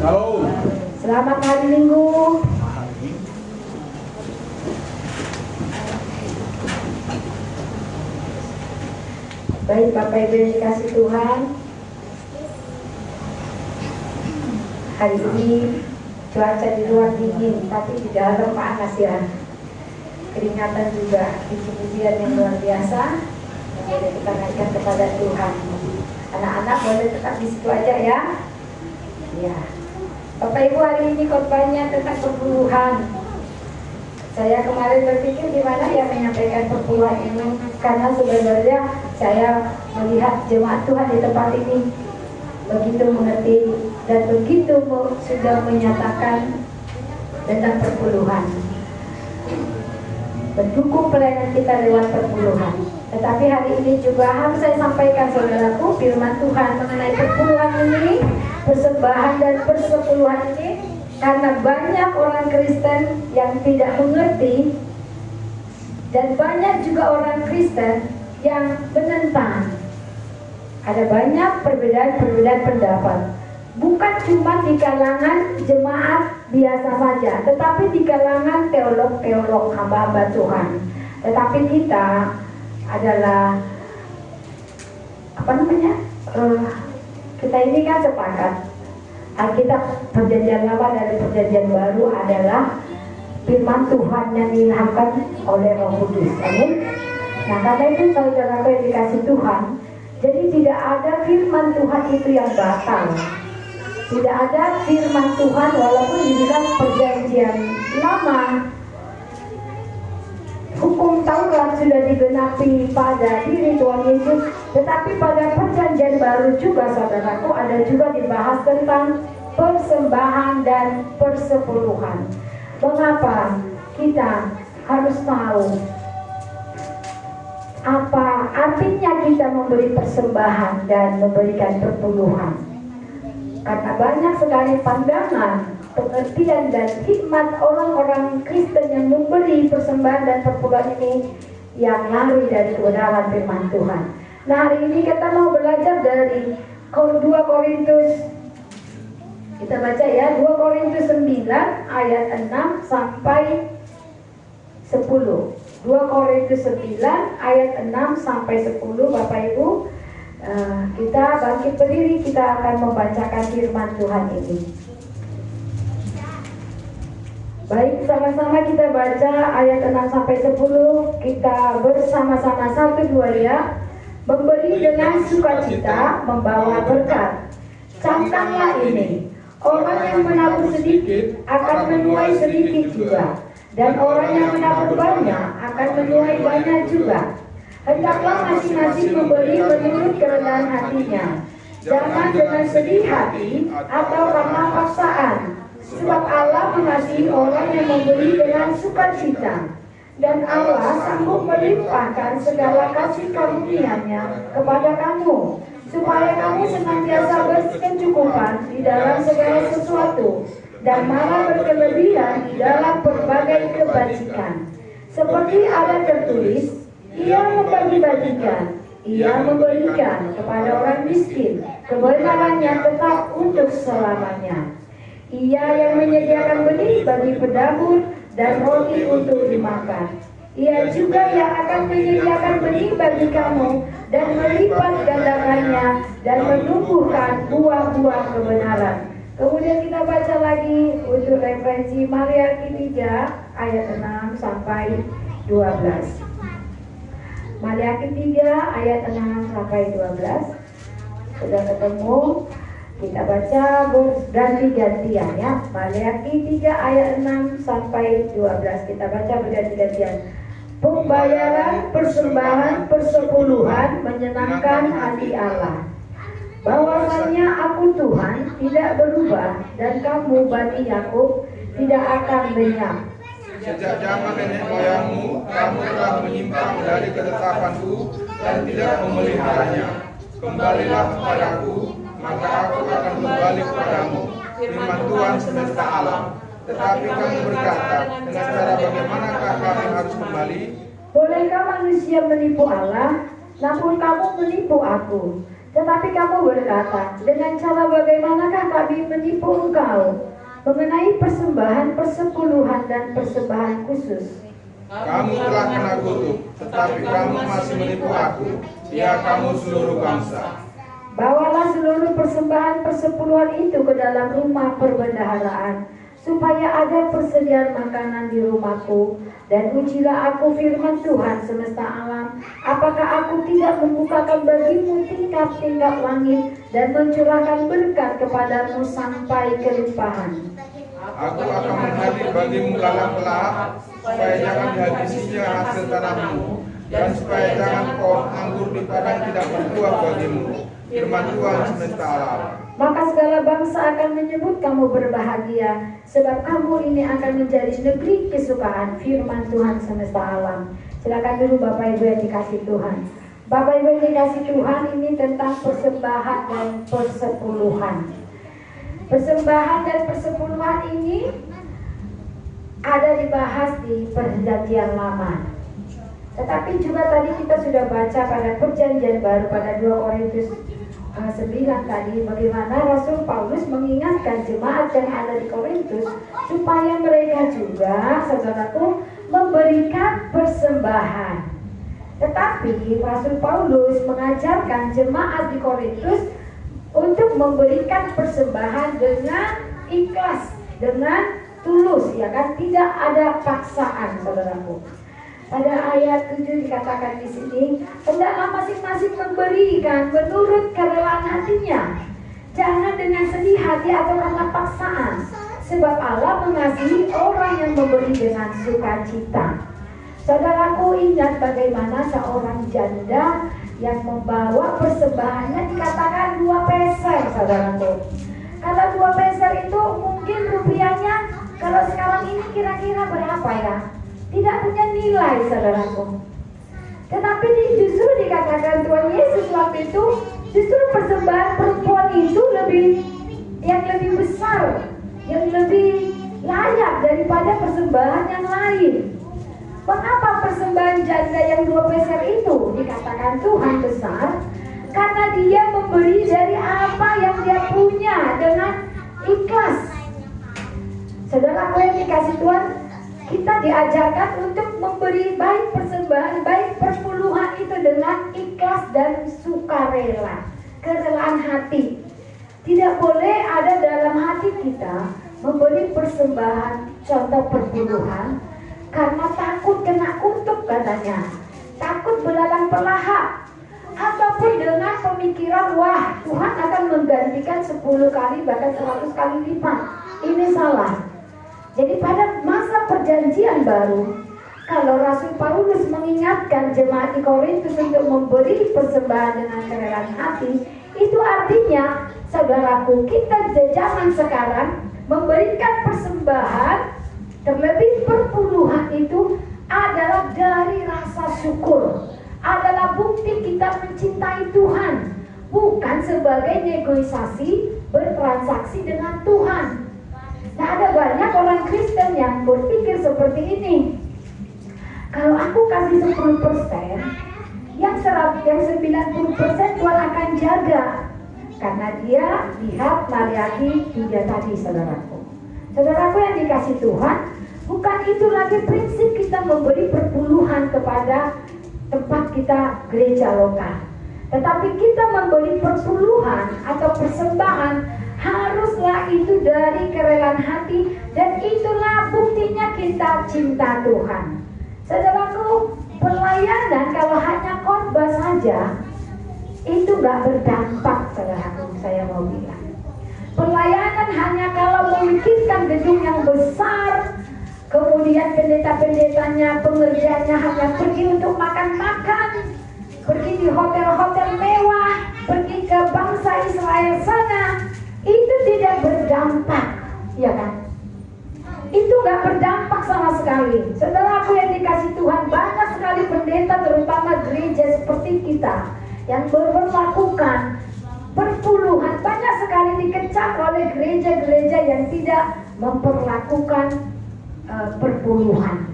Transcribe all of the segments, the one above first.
Shalom. Selamat hari Minggu. Baik Bapak Ibu yang dikasih Tuhan, hari ini cuaca di luar dingin, tapi di dalam panas ya. Keringatan juga, puji-pujian yang luar biasa yang boleh kita naikkan kepada Tuhan. Anak-anak boleh tetap di situ aja ya. Ya, Bapak Ibu, hari ini khotbahnya tentang perpuluhan. Saya kemarin berpikir gimana ya menyampaikan perpuluhan ini, karena sebenarnya saya melihat jemaat Tuhan di tempat ini begitu mengerti dan begitu sudah menyatakan tentang perpuluhan, mendukung pelayanan kita lewat perpuluhan. Tetapi hari ini juga harus saya sampaikan saudaraku firman Tuhan mengenai perpuluhan ini, persembahan dan persepuluhan ini, karena banyak orang Kristen yang tidak mengerti dan banyak juga orang Kristen yang menentang. Ada banyak perbedaan pendapat, bukan cuma di kalangan jemaat biasa saja, tetapi di kalangan teolog-teolog hamba-hamba Tuhan. Tetapi kita adalah kita ini kan sepakat Alkitab Perjanjian Lama dan Perjanjian Baru adalah firman Tuhan yang diilhamkan oleh Roh Kudus. Amin. Nah, karena itu saudara-saudara yang dikasih Tuhan, jadi tidak ada firman Tuhan itu yang batal. Tidak ada firman Tuhan walaupun dibilang Perjanjian Lama, hukum Taurat sudah digenapi pada diri Tuhan Yesus, tetapi pada Perjanjian Baru juga saudaraku ada juga dibahas tentang persembahan dan persepuluhan. Mengapa kita harus tahu apa artinya kita memberi persembahan dan memberikan perpuluhan? Karena banyak sekali pandangan, pengertian dan hikmat orang-orang Kristen yang memberi persembahan dan perpuluhan ini yang lari dari kebenaran firman Tuhan. Nah, hari ini kita mau belajar dari 2 Korintus. Kita baca ya, 2 Korintus 9 ayat 6 sampai 10. 2 Korintus 9 ayat 6 sampai 10. Bapak Ibu, kita bangkit berdiri, kita akan membacakan firman Tuhan ini. Baik, sama-sama kita baca ayat 6 sampai 10. Kita bersama-sama 1, 2 ya. Memberi dengan sukacita membawa berkat. Camkanlah ini, orang yang menabur sedikit akan menuai sedikit juga, dan orang yang menabur banyak akan menuai banyak juga. Hendaklah masing-masing memberi menurut kerendahan hatinya, jangan dengan sedih hati atau karena paksaan, sebab Allah mengasihi orang yang memberi dengan sukacita. Dan Allah sanggup melimpahkan segala kasih karunia-Nya kepada kamu, supaya kamu senantiasa berkecukupan di dalam segala sesuatu, dan malah berkelebihan di dalam berbagai kebajikan. Seperti ada tertulis, Ia membagi-bagikan, Ia memberikan kepada orang miskin, kebenarannya tetap untuk selamanya. Ia yang menyediakan benih bagi pendabur dan roti untuk dimakan. Ia juga yang akan menyediakan benih bagi kamu dan melipat gandakannya dan menumbuhkan buah-buah kebenaran. Kemudian kita baca lagi untuk referensi Maliaki 3 ayat 6 sampai 12. Maliaki 3 ayat 6 sampai 12. Sudah ketemu? Kita baca berganti-gantian ya. Maliaki 3 ayat 6 sampai 12. Kita baca berganti-gantian. Pembayaran persembahan persepuluhan menyenangkan hati Allah. Bahwasanya aku Tuhan tidak berubah, dan kamu Bani Yakub tidak akan lenyap. Sejak zaman nenek moyangmu, kamu telah menyimpang dari ketetapanku dan tidak memeliharanya. Kembalilah kepadaku, maka aku akan kembali kepadamu, firman Tuhan semesta alam. Tetapi kamu berkata, dengan cara bagaimanakah kami harus kembali? Bolehkah manusia menipu Allah? Namun kamu menipu aku. Tetapi kamu berkata, dengan cara bagaimanakah kami menipu engkau mengenai persembahan persepuluhan dan persembahan khusus? Kamu telah kena kutuk, tetapi kamu masih menipu aku, ya kamu seluruh bangsa. Bawalah seluruh persembahan persepuluhan itu ke dalam rumah perbendaharaan, supaya ada persediaan makanan di rumahku. Dan ujilah aku firman Tuhan semesta alam, apakah aku tidak membukakan bagimu tingkap-tingkap langit dan mencurahkan berkat kepadamu sampai kelimpahan. Aku akan menghadir bagimu lalang pelahap, supaya jangan dihabisinya hasil tanahmu, dan supaya jangan pohon anggur di padang tidak berbuah bagimu. Firman Tuhan semesta alam. Maka segala bangsa akan menyebut kamu berbahagia, sebab kamu ini akan menjadi negeri kesukaan. Firman Tuhan semesta alam. Silakan dulu Bapak Ibu yang dikasih Tuhan. Bapak Ibu yang dikasih Tuhan, ini tentang persembahan dan persepuluhan. Persembahan dan persepuluhan ini ada dibahas di Perjanjian Lama. Tetapi juga tadi kita sudah baca pada Perjanjian Baru pada 2 Korintus 9 tadi, bagaimana Rasul Paulus mengingatkan jemaat yang ada di Korintus supaya mereka juga, saudaraku, memberikan persembahan. Tetapi Rasul Paulus mengajarkan jemaat di Korintus untuk memberikan persembahan dengan ikhlas, dengan tulus, ya kan, tidak ada paksaan, saudaraku. Pada ayat 7 dikatakan di sini, hendaklah masing-masing memberikan menurut kerelaan hatinya, jangan dengan sedih hati atau karena paksaan, sebab Allah mengasihi orang yang memberi dengan sukacita. Saudaraku, ingat bagaimana seorang janda yang membawa persembahannya dikatakan 2 peser, saudaraku. Kalau 2 peser itu mungkin rupiahnya kalau sekarang ini kira-kira berapa ya? Tidak punya nilai, saudaraku. Tetapi justru dikatakan Tuhan Yesus waktu itu, justru persembahan perempuan itu yang lebih besar, yang lebih layak daripada persembahan yang lain. Mengapa persembahan janda yang 2 peser itu dikatakan Tuhan besar? Karena dia memberi dari apa yang dia punya dengan ikhlas. Saudaraku yang dikasih Tuhan, kita diajarkan untuk memberi baik persembahan, baik persepuluhan itu dengan ikhlas dan sukarela, kerelaan hati. Tidak boleh ada dalam hati kita memberi persembahan, contoh perpuluhan, karena takut kena kutuk katanya, takut belalang pelahap, ataupun dengan pemikiran wah Tuhan akan menggantikan 10 kali bahkan 100 kali lipat. Ini salah. Jadi pada masa Perjanjian Baru, kalau Rasul Paulus mengingatkan jemaat di Korintus untuk memberi persembahan dengan kerelaan hati, itu artinya, saudaraku, kita di zaman sekarang memberikan persembahan, terlebih perpuluhan itu adalah dari rasa syukur, adalah bukti kita mencintai Tuhan, bukan sebagai negosiasi bertransaksi dengan Tuhan. Nah, ada banyak orang Kristen yang berpikir seperti ini. Kalau aku kasih 10%, yang 90% Tuhan akan jaga. Karena dia lihat Maliaki 3 tadi, saudaraku. Saudaraku yang dikasih Tuhan, bukan itu lagi prinsip kita memberi perpuluhan kepada tempat kita gereja lokal. Tetapi kita memberi persepuluhan atau persembahan haruslah itu dari kerelaan hati, dan itulah buktinya kita cinta Tuhan. Saudaraku, pelayanan kalau hanya khotbah saja itu gak berdampak, saudaraku, saya mau bilang. Pelayanan hanya kalau memikirkan gedung yang besar, kemudian pendeta-pendetanya, pengerjanya hanya pergi untuk makan-makan, pergi di hotel-hotel mewah, pergi ke bangsa Israel sana, itu tidak berdampak, ya kan? Itu gak berdampak sama sekali. Saudaraku yang dikasih Tuhan, banyak sekali pendeta, terutama gereja seperti kita, yang melakukan perpuluhan, banyak sekali dikecam oleh gereja-gereja yang tidak memperlakukan perpuluhan.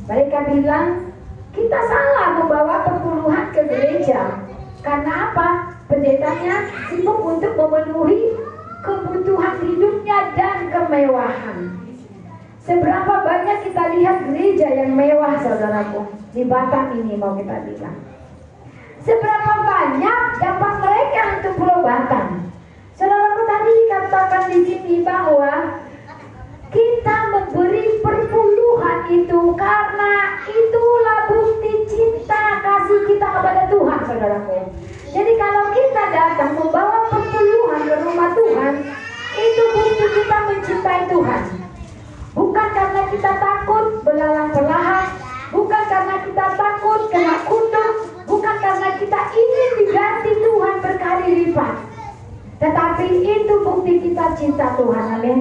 Mereka bilang, kita salah membawa perpuluhan ke gereja. Karena apa? Pendetanya sibuk untuk memenuhi kebutuhan hidupnya dan kemewahan. Seberapa banyak kita lihat gereja yang mewah, saudaraku, di Batam ini mau kita bilang. Seberapa banyak dampak mereka untuk Pulau Batam. Saudaraku, tadi dikatakan di sini bahwa kita memberi perpuluhan itu karena itulah bukti cinta kasih kita kepada Tuhan, saudaraku. Jadi kalau kita datang membawa perpuluhan ke rumah Tuhan, itu bukti kita mencintai Tuhan. Bukan karena kita takut belalang belahan, bukan karena kita takut kena kutuk, bukan karena kita ingin diganti Tuhan berkali lipat, tetapi itu bukti kita cinta Tuhan. Amin.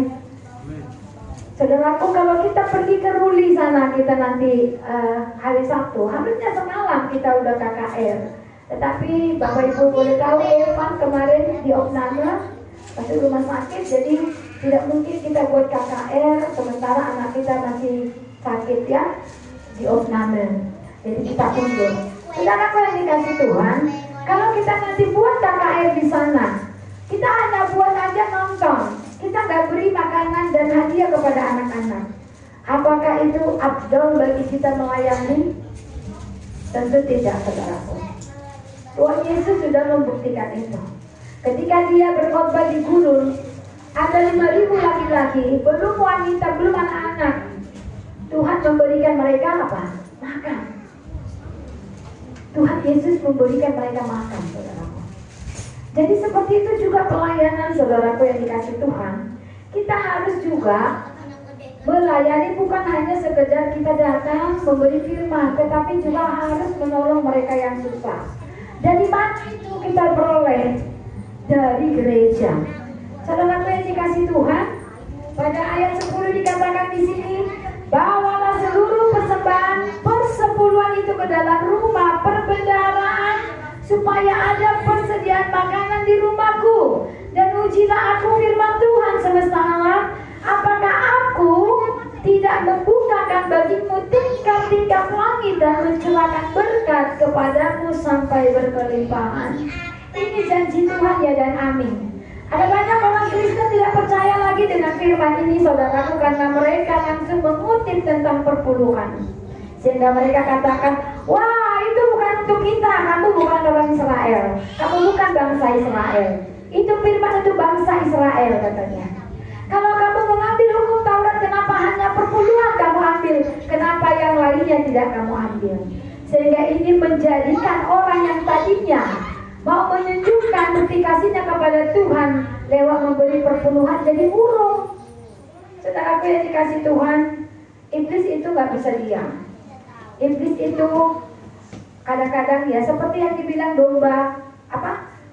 Saudaraku, kalau kita pergi ke Ruli sana, kita nanti hari Sabtu, harusnya semalam kita udah KKR. Tetapi Bapak Ibu boleh tahu, Evan kemarin di opname masuk rumah sakit, jadi tidak mungkin kita buat KKR sementara anak kita masih sakit ya, di opname. Jadi kita undur. Saudaraku yang dikasih Tuhan, kalau kita nanti buat KKR di sana, kita hanya buat aja nonton, kita nggak beri makanan dan hadiah kepada anak-anak. Apakah itu abdul bagi kita melayani? Tentu tidak, saudaraku. Tuhan Yesus sudah membuktikan itu. Ketika dia berkhotbah di gunung, ada 5.000 laki-laki, belum wanita, belum anak-anak. Tuhan memberikan mereka apa? Makan. Tuhan Yesus memberikan mereka makan, saudaraku. Jadi seperti itu juga pelayanan, saudaraku yang dikasih Tuhan. Kita harus juga melayani, bukan hanya sekedar kita datang memberi firman, tetapi juga harus menolong mereka yang susah. Dari mana itu kita peroleh? Dari gereja. Saudaraku yang dikasih Tuhan, pada ayat 10 dikatakan di sini, bawalah seluruh persembahan persepuluhan itu ke dalam rumah perbendaharaan, supaya ada persediaan makanan di rumahku. Dan ujilah aku firman Tuhan semesta alam, apakah aku tidak membukakan bagimu tingkap-tingkap langit dan mencurahkan berkat kepadamu sampai berkelimpahan. Ini janji Tuhan ya, dan amin. Ada banyak orang Kristen tidak percaya lagi dengan firman ini, saudaraku, karena mereka langsung mengutip tentang perpuluhan. Sehingga mereka katakan, wah itu bukan untuk kita, kamu bukan orang Israel, kamu bukan bangsa Israel. Itu firman untuk bangsa Israel, katanya. Kalau kamu mengambil hukum Taurat, kenapa hanya perpuluhan kamu ambil? Kenapa yang lainnya tidak kamu ambil? Sehingga ini menjadikan orang yang tadinya mau menunjukkan bukti kasihnya kepada Tuhan lewat memberi perpuluhan jadi murung. Saudaraku yang dikasih Tuhan, iblis itu gak bisa diam. Iblis itu kadang-kadang ya seperti yang dibilang domba,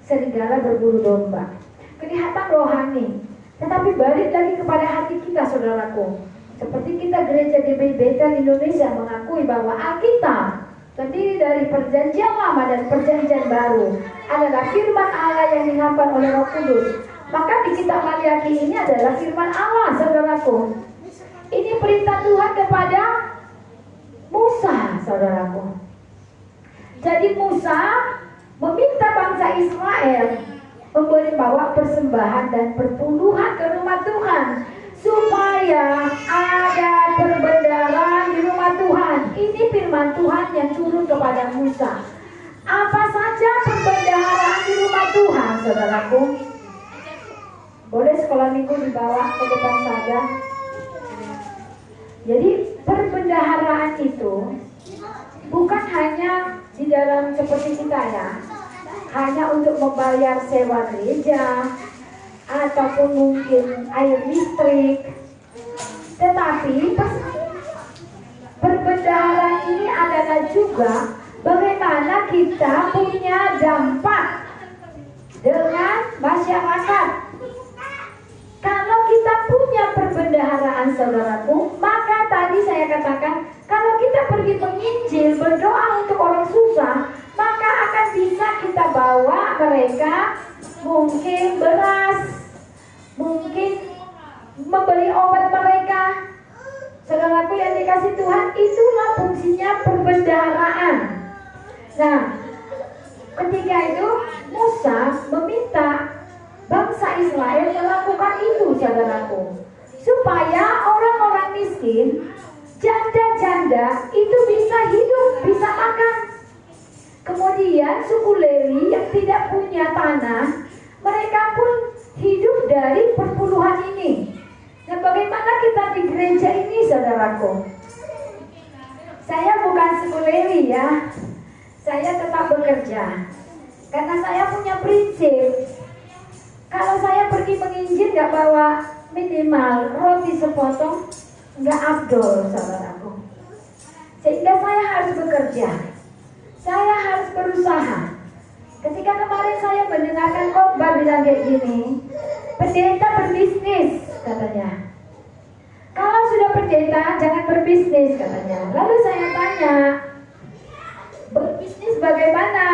serigala berburu domba. Kelihatan rohani, tetapi balik lagi kepada hati kita, saudaraku. Seperti kita gereja GBI Bethel Indonesia mengakui bahwa Alkitab terdiri dari perjanjian lama dan perjanjian baru adalah firman Allah yang dihafal oleh Roh Kudus. Maka di kitab Maliaki ini adalah firman Allah, saudaraku. Ini perintah Tuhan kepada Musa, saudaraku. Jadi Musa meminta bangsa Israel membawa persembahan dan perpuluhan ke rumah Tuhan, supaya ada perbendaharaan di rumah Tuhan. Ini firman Tuhan yang turun kepada Musa. Apa saja perbendaharaan di rumah Tuhan, saudaraku? Boleh sekolah minggu dibawa ke depan saja. Jadi perbendaharaan itu bukan hanya di dalam seperti kita ya, hanya untuk membayar sewa gereja ataupun mungkin air listrik, tetapi perbendaharaan ini adalah juga bagaimana kita punya dampak dengan masyarakat. Kalau kita punya perbendaharaan, saudaraku, maka tadi saya katakan, kalau kita pergi menginjil, berdoa untuk orang susah, maka akan bisa kita bawa mereka mungkin beras, mungkin membeli obat mereka. Saudaraku yang dikasih Tuhan, itulah fungsinya perbendaharaan. Nah, Ketika itu Musa meminta bangsa Israel melakukan itu, saudaraku, supaya orang-orang miskin, janda-janda itu bisa hidup, bisa makan. Kemudian suku Lewi yang tidak punya tanah, mereka pun hidup dari perpuluhan ini. Nah, bagaimana kita di gereja ini, saudaraku? Saya bukan suku Lewi ya. Saya tetap bekerja. Karena saya punya prinsip. Kalau saya pergi menginjil gak bawa minimal roti sepotong, gak abdol, saudaraku. Sehingga saya harus bekerja. Saya harus berusaha. Ketika kemarin saya mendengarkan khotbah bilang kayak gini, pendeta berbisnis, katanya. Kalau sudah pendeta jangan berbisnis, katanya. Lalu saya tanya, berbisnis bagaimana?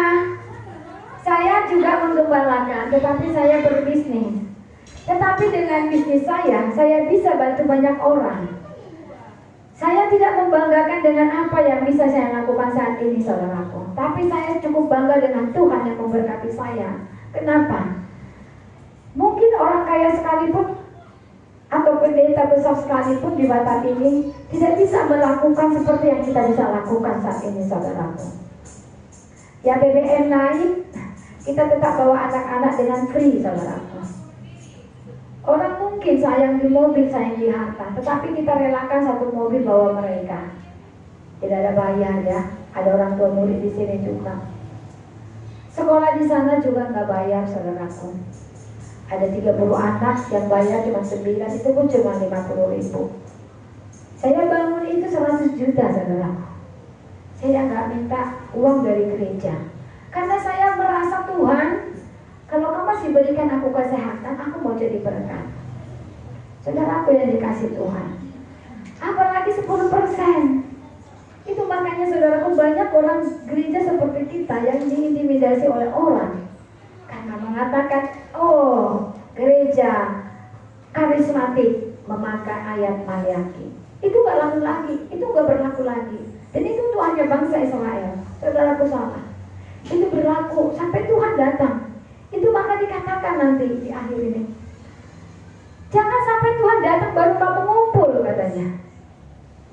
Saya juga menggembalakan, tetapi saya berbisnis. Tetapi dengan bisnis saya bisa bantu banyak orang. Saya tidak membanggakan dengan apa yang bisa saya lakukan saat ini, saudaraku. Tapi saya cukup bangga dengan Tuhan yang memberkati saya. Kenapa? Mungkin orang kaya sekalipun atau pendeta besar sekalipun di Batam ini tidak bisa melakukan seperti yang kita bisa lakukan saat ini, saudaraku. Ya, BBM naik, kita tetap bawa anak-anak dengan free, saudaraku. Orang mungkin sayang di mobil, sayang di harta, tetapi kita relakan satu mobil bawa mereka. Tidak ada bayar ya. Ada orang tua murid di sini juga. Sekolah di sana juga nggak bayar, saudaraku. Ada 30 anak yang bayar cuma 9, itu pun cuma 50.000. Saya bangun itu 100 juta, saudaraku. Saya nggak minta uang dari gereja. Karena saya merasa Tuhan, kalau kamu masih berikan aku kesehatan, aku mau jadi berkat. Saudaraku yang dikasih Tuhan. Apalagi 10%. Itu makanya saudaraku, banyak orang gereja seperti kita yang diintimidasi oleh orang. Karena mengatakan, oh gereja karismatik memakai ayat Maliaki. Itu gak laku lagi, itu gak berlaku lagi. Dan itu tuh hanya bangsa Israel. Saudaraku salah. Itu berlaku sampai Tuhan datang. Itu maka dikatakan nanti di akhir ini, jangan sampai Tuhan datang baru kamu ngumpul, katanya.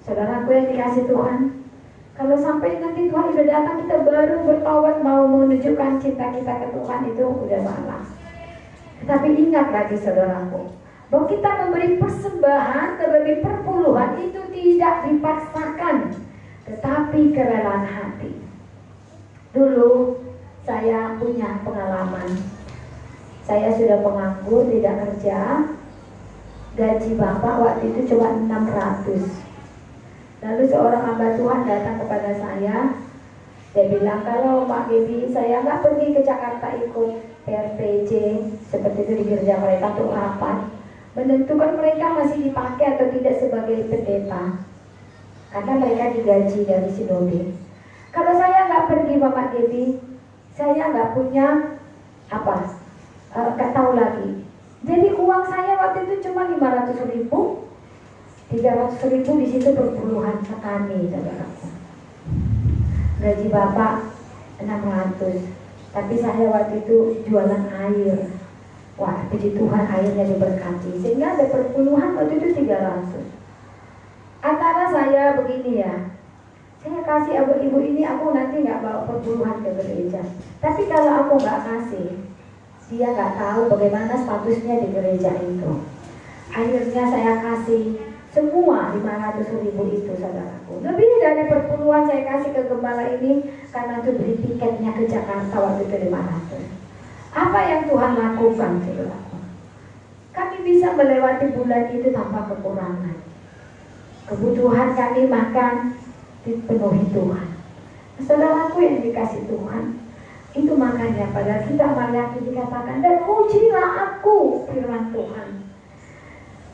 Saudaraku yang dikasih Tuhan, kalau sampai nanti Tuhan sudah datang kita baru bertaubat mau menunjukkan cinta kita ke Tuhan, itu udah salah. Tetapi ingat lagi saudaraku, bahwa kita memberi persembahan terlebih perpuluhan itu tidak dipaksakan, tetapi kerelaan hati. Dulu saya punya pengalaman. Saya sudah menganggur, tidak kerja. Gaji bapak waktu itu cuma 600. Lalu seorang hamba Tuhan datang kepada saya. Dia bilang, kalau Pak Gebi, saya nggak pergi ke Jakarta ikut PRTJ seperti itu di gereja mereka untuk rapat, menentukan mereka masih dipakai atau tidak sebagai pendeta, karena mereka digaji dari sinode. Kalau saya nggak pergi Bapak Gebi, saya nggak punya nggak tahu lagi. Jadi uang saya waktu itu cuma 500.000, 300.000 di situ perpuluhan sekali, saudaraku. Gaji bapak 600, tapi saya waktu itu jualan air. Wah, puji Tuhan airnya diberkati, sehingga ada perpuluhan waktu itu 300. Antara saya begini ya, saya kasih ibu ini, aku nanti nggak bawa perpuluhan ke gereja. Tapi kalau aku nggak kasih, dia nggak tahu bagaimana statusnya di gereja itu. Akhirnya saya kasih semua 500.000 itu, saudaraku. Lebih dari perpuluhan saya kasih ke gembala ini karena untuk beli tiketnya ke Jakarta waktu itu 500. Apa yang Tuhan lakukan, saudaraku? Kami bisa melewati bulan itu tanpa kekurangan. Kebutuhan kami makan dipenuhi Tuhan. Saudaraku yang dikasih Tuhan, itu makanya pada kitab Maliaki dikatakan, dan ujilah aku, firman Tuhan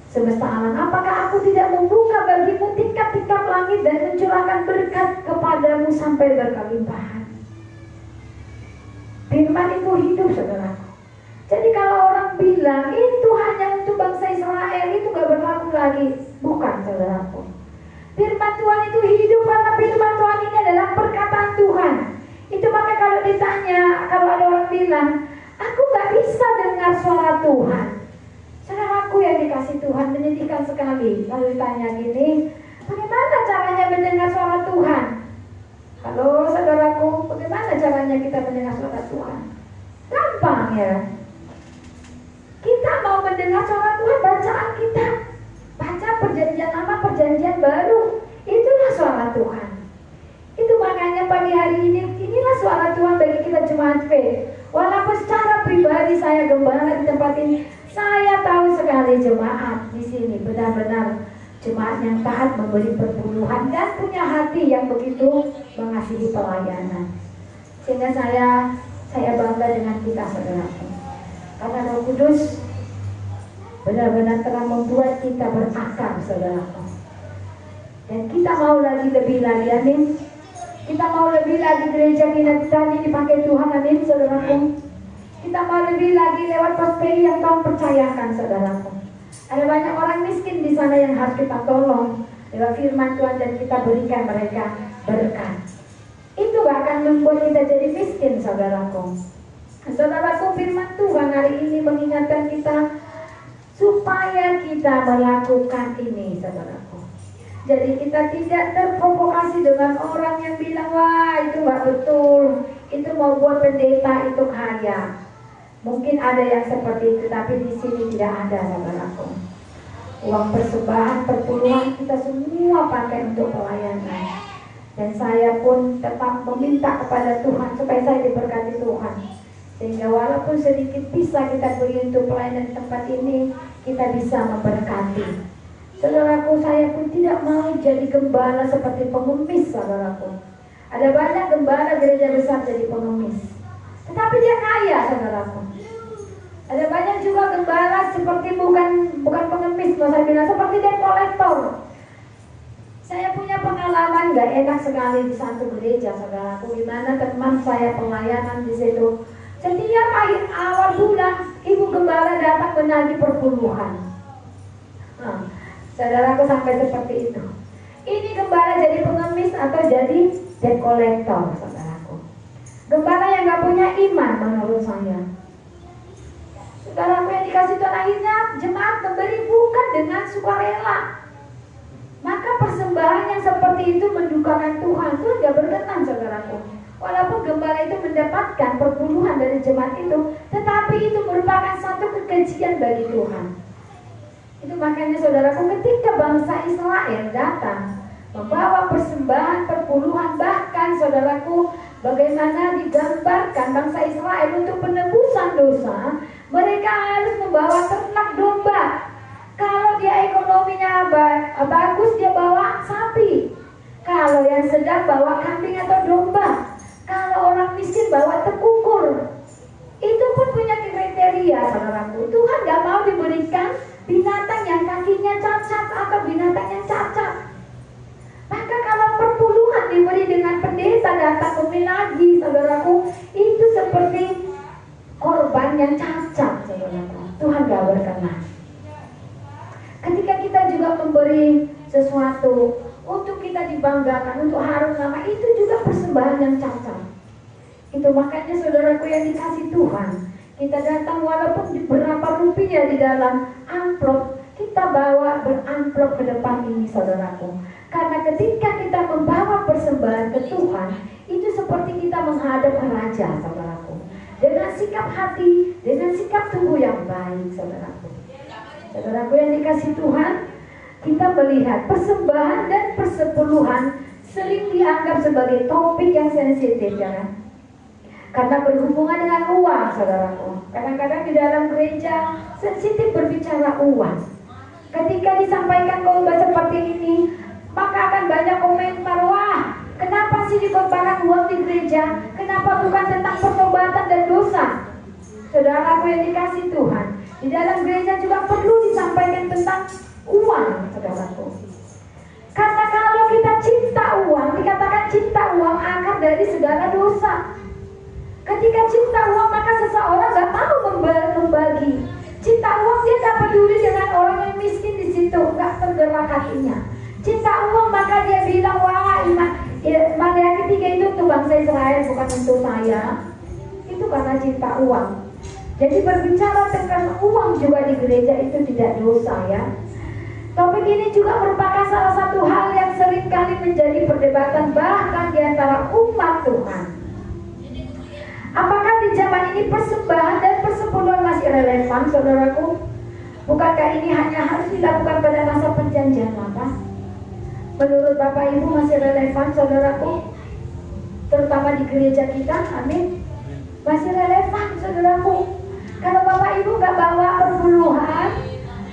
semesta alam, apakah aku tidak membuka bagimu tingkap-tingkap langit dan mencurahkan berkat kepadamu sampai berkelimpahan. Firman itu hidup, saudaraku. Jadi kalau orang bilang itu hanya untuk bangsa Israel, itu gak berlaku lagi. Bukan, saudaraku. Firman Tuhan itu hidup, karena firman Tuhan ini adalah perkataan Tuhan Itu maka kalau ditanya, kalau ada orang bilang, aku gak bisa dengar suara Tuhan. Saudaraku yang dikasih Tuhan, menyedihkan sekali. Lalu ditanya gini, bagaimana caranya mendengar suara Tuhan? Halo saudaraku, bagaimana caranya kita mendengar suara Tuhan? Gampang ya. Kita mau mendengar suara Tuhan, bacaan kita. Baca perjanjian lama, perjanjian baru. Itulah suara Tuhan. Itu makanya pagi hari ini, inilah suara Tuhan bagi kita jemaat faith. Walaupun secara pribadi saya gembala di tempat ini, saya tahu sekali jemaat di sini benar-benar jemaat yang taat memberi perpuluhan dan punya hati yang begitu mengasihi pelayanan. Sehingga saya bangga dengan kita saudaraku. Karena Roh Kudus benar-benar telah membuat kita berakar saudaraku. Dan kita mau lagi lebih lagi, amin. Kita mau lebih lagi gereja kita ini dipakai Tuhan, amin saudaraku. Kita mau lebih lagi lewat Prosperi yang Tuhan percayakan saudaraku. Ada banyak orang miskin di sana yang harus kita tolong lewat firman Tuhan dan kita berikan mereka berkat. Itu bahkan membuat kita jadi miskin saudaraku. Saudaraku, firman Tuhan hari ini mengingatkan kita supaya kita melakukan ini saudaraku. Jadi kita tidak terprovokasi dengan orang yang bilang, wah itu gak betul, itu mau buat pendeta itu kaya. Mungkin ada yang seperti itu, tapi di sini tidak ada saudaraku. Uang persembahan, perpuluhan kita semua pakai untuk pelayanan. Dan saya pun tetap meminta kepada Tuhan supaya saya diberkati Tuhan. Sehingga walaupun sedikit bisa kita beri untuk pelayanan tempat ini, kita bisa memberkati. Saudaraku, saya pun tidak mau jadi gembala seperti pengemis, saudaraku. Ada banyak gembala gereja besar jadi pengemis, tetapi dia kaya, saudaraku. Ada banyak juga gembala seperti bukan pengemis, kalau saya bilang seperti debt collector. Saya punya pengalaman gak enak sekali di satu gereja, saudaraku, di mana teman saya pelayanan di situ. Setiap akhir awal bulan, ibu gembala datang menagih perpuluhan. Saudaraku, sampai seperti itu. Ini gembala jadi pengemis atau jadi debt collector, saudaraku. Gembala yang gak punya iman menurut saya. Saudaraku yang dikasih Tuhan, akhirnya jemaat memberi bukan dengan sukarela. Maka persembahan yang seperti itu mendukakan Tuhan. Tuhan gak berkenan saudaraku. Walaupun gembala itu mendapatkan perpuluhan dari jemaat itu, tetapi itu merupakan satu kekejian bagi Tuhan. Itu makanya saudaraku, ketika bangsa Israel datang membawa persembahan perpuluhan, bahkan saudaraku, bagaimana digambarkan bangsa Israel untuk penebusan dosa, mereka harus membawa ternak domba. Kalau dia ekonominya bagus, dia bawa sapi. Kalau yang sedang bawa kambing atau domba. Kalau orang miskin bawa tekukur. Itu pun punya kriteria saudaraku. Tuhan gak mau diberikan binatang yang kakinya cacat atau binatang yang cacat. Maka kalau perpuluhan diberi dengan pendeta datang memilagi saudaraku, itu seperti korban yang cacat saudaraku. Tuhan gak berkenan. Ketika kita juga memberi sesuatu untuk kita dibanggakan, untuk harum nama, itu juga persembahan yang cacat. Itu makanya saudaraku yang dikasih Tuhan, kita datang walaupun berapa rupiah di dalam amplop, kita bawa beramplop ke depan ini saudaraku. Karena ketika kita membawa persembahan ke Tuhan, itu seperti kita menghadap raja saudaraku. Dengan sikap hati, dengan sikap tubuh yang baik saudaraku. Saudaraku yang dikasih Tuhan, kita melihat persembahan dan persepuluhan sering dianggap sebagai topik yang sensitif, ya kan? Karena berhubungan dengan uang, saudaraku. Kadang-kadang di dalam gereja sensitif berbicara uang. Ketika disampaikan khotbah seperti ini, maka akan banyak komentar, wah, kenapa sih dikorbankan uang di gereja? Kenapa bukan tentang pertobatan dan dosa? Saudaraku yang dikasih Tuhan, di dalam gereja juga perlu disampaikan tentang uang, saudaraku. Karena kalau kita cinta uang, dikatakan cinta uang akar dari segala dosa. Ketika cinta uang, maka seseorang gak mau membagi. Cinta uang, dia gak peduli dengan orang yang miskin di situ, gak tergerak hatinya. Cinta uang, maka dia bilang, wah Ya, Maliaki 3 itu untuk bangsa Israel, bukan untuk saya. Itu karena cinta uang. Jadi berbicara tentang uang juga di gereja itu tidak dosa ya. Topik ini juga merupakan salah satu hal yang seringkali menjadi perdebatan bahkan di antara umat Tuhan. Apakah di zaman ini persembahan dan persepuluhan masih relevan, saudaraku? Bukankah ini hanya harus dilakukan pada masa perjanjian lama? Menurut Bapak Ibu masih relevan, saudaraku? Terutama di gereja kita, amin. Masih relevan, saudaraku. Kalau Bapak Ibu nggak bawa perpuluhan,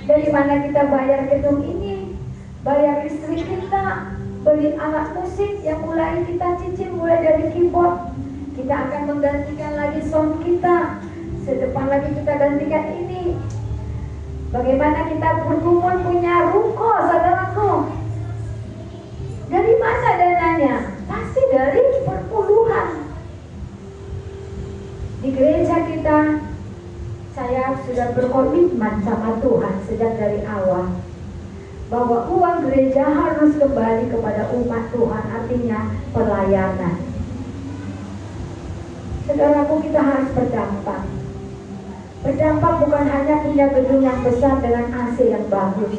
dari mana kita bayar gedung ini, bayar listrik kita, beli alat musik yang mulai kita cicil, mulai dari keyboard. Kita akan menggantikan lagi sound kita, sedepan lagi kita gantikan ini. Bagaimana kita berkumpul punya ruko, saudaraku? Dari mana dananya? Pasti dari perpuluhan. Di gereja kita, saya sudah berkomitmen sama Tuhan sejak dari awal bahwa uang gereja harus kembali kepada umat Tuhan, artinya pelayanan. Saudaraku, kita harus berdampak. Berdampak bukan hanya punya gedung yang besar dengan AC yang bagus,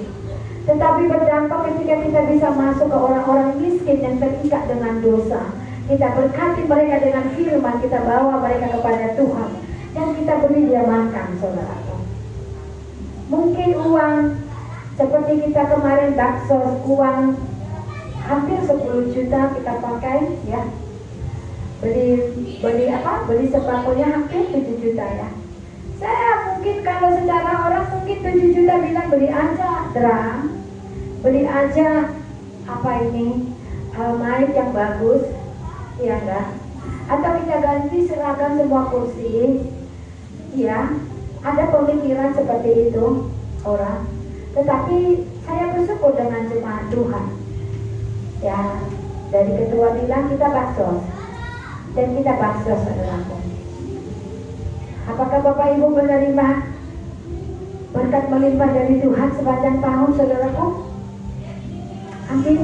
tetapi berdampak ketika kita bisa masuk ke orang-orang miskin yang terikat dengan dosa. Kita berkati mereka dengan firman, kita bawa mereka kepada Tuhan, dan kita beri dia makan, saudaraku. Mungkin uang seperti kita kemarin bakso, uang hampir 10 juta kita pakai ya. Beli sembakonya hampir 7 juta ya. Saya mungkin kalau secara orang mungkin 7 juta bilang beli aja drum, beli aja mic yang bagus, ya enggak? Atau kita ganti seragam semua kursi, ya. Ada pemikiran seperti itu orang. Tetapi saya bersyukur dengan jemaat Tuhan. Ya, dari ketua bilang kita bakso, dan kita bakso, saudaraku. Apakah Bapak Ibu menerima berkat melimpah dari Tuhan sepanjang tahun, saudaraku? Amin.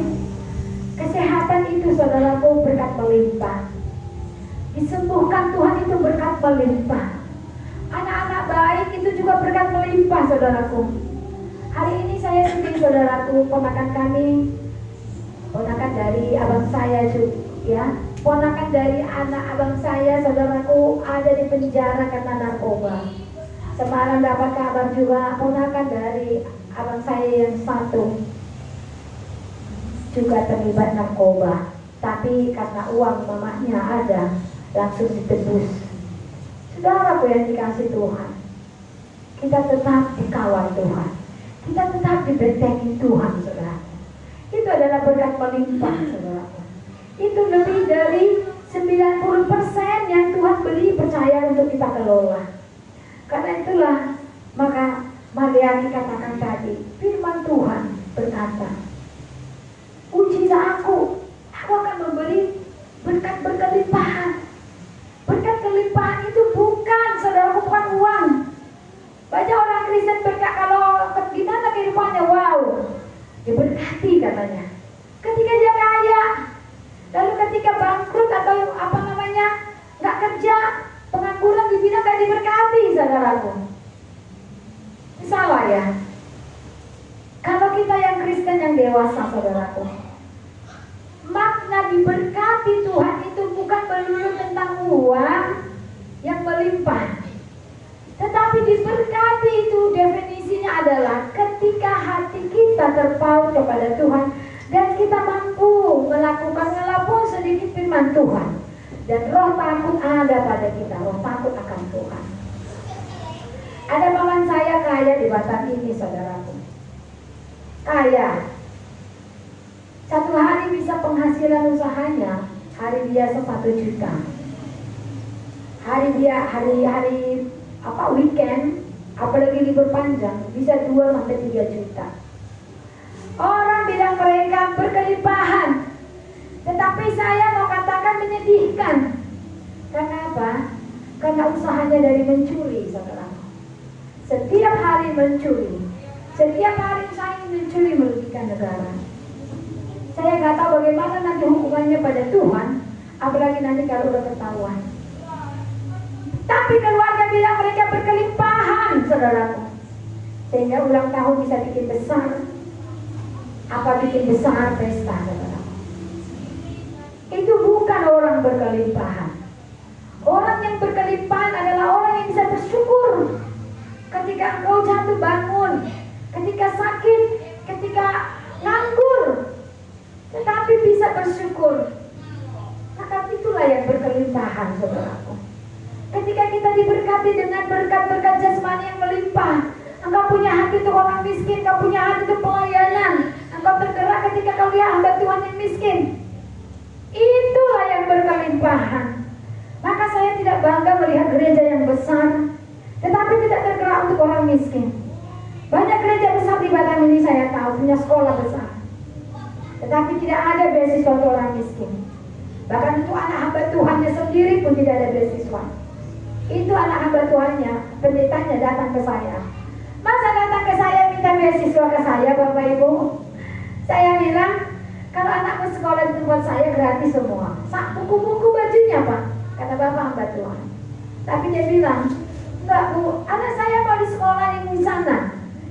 Kesehatan itu, saudaraku, berkat melimpah. Disembuhkan Tuhan itu berkat melimpah. Anak-anak baik itu juga berkat melimpah, saudaraku. Hari ini saya sedih, saudaraku, ponakan kami, ponakan dari abang saya juga, ya. Ponakan dari anak abang saya, saudaraku, ada di penjara karena narkoba. Semalam dapat kabar juga ponakan dari abang saya yang satu juga terlibat narkoba. Tapi karena uang mamanya ada, langsung ditebus. Saudaraku yang dikasih Tuhan, kita tetap dikawal Tuhan, kita tetap dibentengi Tuhan, saudara. Itu adalah berkat melimpah, saudaraku. Itu lebih dari 90% yang Tuhan beri percaya untuk kita kelola. Karena itulah, maka Maliaki katakan tadi, firman Tuhan berkata, ujilah aku akan memberi berkat berkelimpahan. Berkat kelimpahan itu bukan, saudaraku, bukan uang. Banyak orang Kristen berkat, kalau gimana kehidupannya, wow, diberkati katanya. Ketika dia kaya, lalu ketika bangkrut atau nggak kerja, pengangguran dibilang gak diberkati, saudaraku. Salah ya. Kalau kita yang Kristen yang dewasa, saudaraku, makna diberkati Tuhan itu bukan melulu tentang uang yang melimpah, tetapi diberkati itu definisinya adalah ketika hati kita terpaut kepada Tuhan dan kita mampu melakukan walaupun sedikit firman Tuhan, dan roh takut ada pada kita, roh takut akan Tuhan. Ada paman saya kaya di Batam ini, saudaraku, kaya. Satu hari bisa penghasilan usahanya hari biasa 1 juta. Hari weekend, apalagi libur panjang, bisa 2 sampai 3 juta. Orang bilang mereka berkelimpahan, tetapi saya mau katakan menyedihkan. Karena apa? Karena usahanya dari mencuri, saudara. Setiap hari mencuri, setiap hari usahanya mencuri, merugikan negara. Saya nggak tahu bagaimana nanti hukumannya pada Tuhan, apalagi nanti kalau udah ketahuan. Tapi keluarga bilang mereka berkelimpahan, saudaraku, sehingga ulang tahun bisa bikin besar. Apa bikin besar pesta, saudaraku? Itu bukan orang berkelimpahan. Orang yang berkelimpahan adalah orang yang bisa bersyukur ketika engkau jatuh bangun, ketika sakit, ketika nganggur, tetapi bisa bersyukur. Maka itulah yang berkelimpahan, saudaraku. Ketika kita diberkati dengan berkat-berkat jasmani yang melimpah, engkau punya hati untuk orang miskin, engkau punya hati untuk pelayanan, engkau tergerak ketika kau lihat hamba Tuhan yang miskin. Itulah yang berkelimpahan. Maka saya tidak bangga melihat gereja yang besar, tetapi tidak tergerak untuk orang miskin. Banyak gereja besar di Batam ini saya tahu punya sekolah besar, tetapi tidak ada beasiswa untuk orang miskin. Bahkan untuk anak hamba Tuhannya sendiri pun tidak ada beasiswa. Itu anak hamba Tuhannya, pendetanya datang ke saya. Masa datang ke saya minta beasiswa ke saya, Bapak Ibu? Saya bilang, kalau anakku sekolah di tempat saya gratis semua. Buku-buku bajunya Pak, kata Bapak hamba Tuhan. Tapi dia bilang, enggak Bu, anak saya mau di sekolah yang di sana,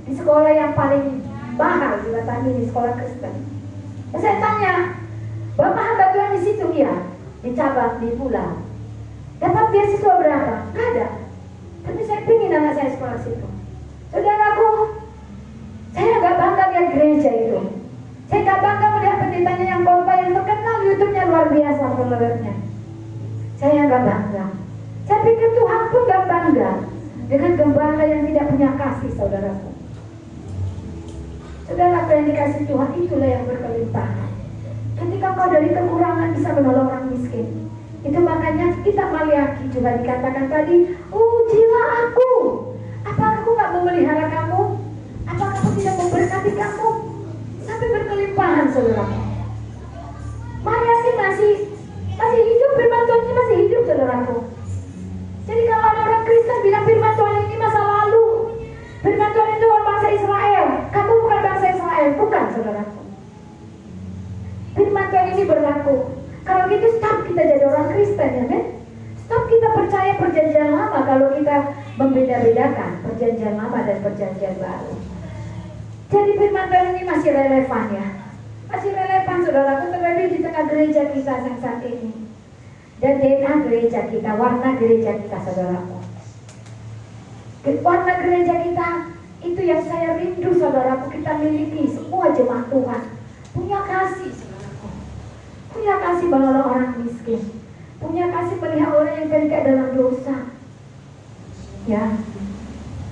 di sekolah yang paling mahal di Batam ini, sekolah Kristen. Saya tanya, Bapak hamba Tuhan di situ? Ya, di cabang, di pulau. Dapat beasiswa berapa? Nggak ada. Tapi saya ingin anak saya sekolah situ. Saudaraku, saya nggak bangga lihat gereja itu. Saya nggak bangga melihat pendetanya yang khotbah yang terkenal, YouTube-nya luar biasa followernya. Saya nggak bangga. Saya pikir Tuhan pun nggak bangga dengan gembala yang tidak punya kasih, saudaraku. Saudaraku yang dikasih Tuhan, itulah yang berkelimpahan. Ketika kau dari kekurangan bisa menolong orang miskin. Itu makanya kita Maliaki juga dikatakan tadi, ujilah aku. Apakah aku gak memelihara kamu? Apakah aku tidak memberkati kamu? Sampai berkelimpahan, saudara. Maliaki masih hidup, firman Tuhan ini masih hidup, saudaraku. Jadi kalau ada orang Kristen bilang firman Tuhan ini masa lalu, firman Tuhan itu orang bangsa Israel, kamu bukan bangsa Israel, bukan, saudaraku. Firman Tuhan ini berlaku. Kalau gitu stop kita jadi orang Kristen, ya kan? Stop kita percaya perjanjian lama kalau kita membeda-bedakan perjanjian lama dan perjanjian baru. Jadi firman Tuhan ini masih relevan, ya. Masih relevan, saudaraku, terlebih di tengah gereja kita yang saat ini. Dan DNA gereja kita, warna gereja kita, saudaraku. Warna gereja kita itu yang saya rindu, saudaraku, kita miliki semua jemaat Tuhan. Punya kasih, punya kasih menolong orang miskin, punya kasih melihat orang yang terikat dalam dosa. Ya.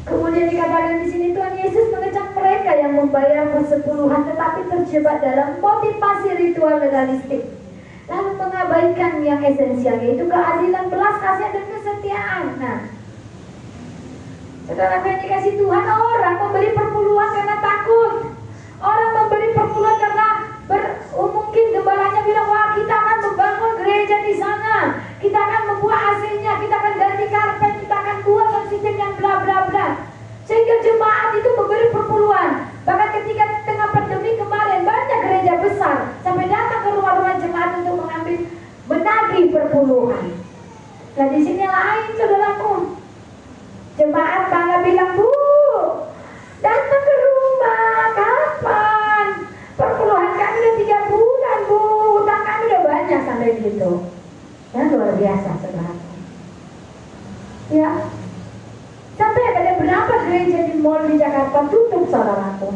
Kemudian dikatakan di sini Tuhan Yesus mengecam mereka yang membayar persepuluhan tetapi terjebak dalam motivasi ritual legalistik, lalu mengabaikan yang esensial, yaitu keadilan, belas kasihan dan kesetiaan. Nah, saudara yang dikasih Tuhan, orang memberi perpuluhan karena takut. Orang memberi perpuluhan karena mungkin gembalanya bilang, wah kita akan membangun gereja di sana, kita akan membuat AC-nya, kita akan ganti karpet, kita akan buat sistem yang bla bla bla. Sehingga jemaat itu memberi perpuluhan. Bahkan ketika tengah pandemi kemarin banyak gereja besar sampai datang ke rumah-rumah jemaat untuk menagih perpuluhan. Nah di sini lain, saudaraku. Jemaat bangga bilang, Bu, datang ke rumah, kapan? Perpuluhan kami udah 3 bulan, Bu, utang kami udah banyak, sampai gitu. Ya luar biasa, saudaraku. Ya, sampai ada berapa gereja di mall di Jakarta tutup, saudaraku,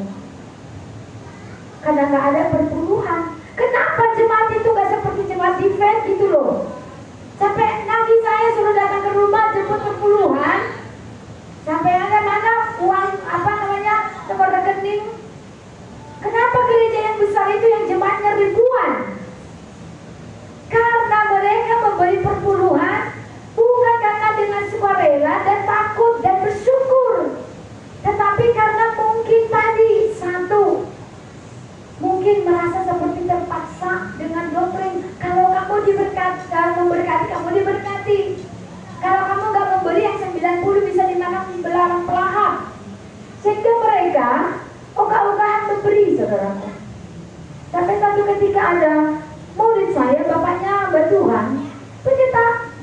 karena nggak ada perpuluhan. Kenapa jemaat itu nggak seperti jemaat event gitu loh? Sampai nanti saya suruh datang ke rumah jemput perpuluhan, sampai ada mana uang nomor rekening. Kenapa gereja yang besar itu yang jemaatnya ribuan? Karena mereka memberi perpuluhan bukan karena dengan sukarela dan takut dan bersyukur, tetapi karena mungkin tadi satu, mungkin merasa seperti terpaksa dengan doktrin. Kalau kamu memberkati, kamu diberkati. Kalau kamu nggak memberi, yang 90 bisa dimakan belalang pelahap. Sehingga mereka ogah-ogahan memberi, saudaraku. Sampai satu ketika ada murid saya, bapaknya Batuhan, pendeta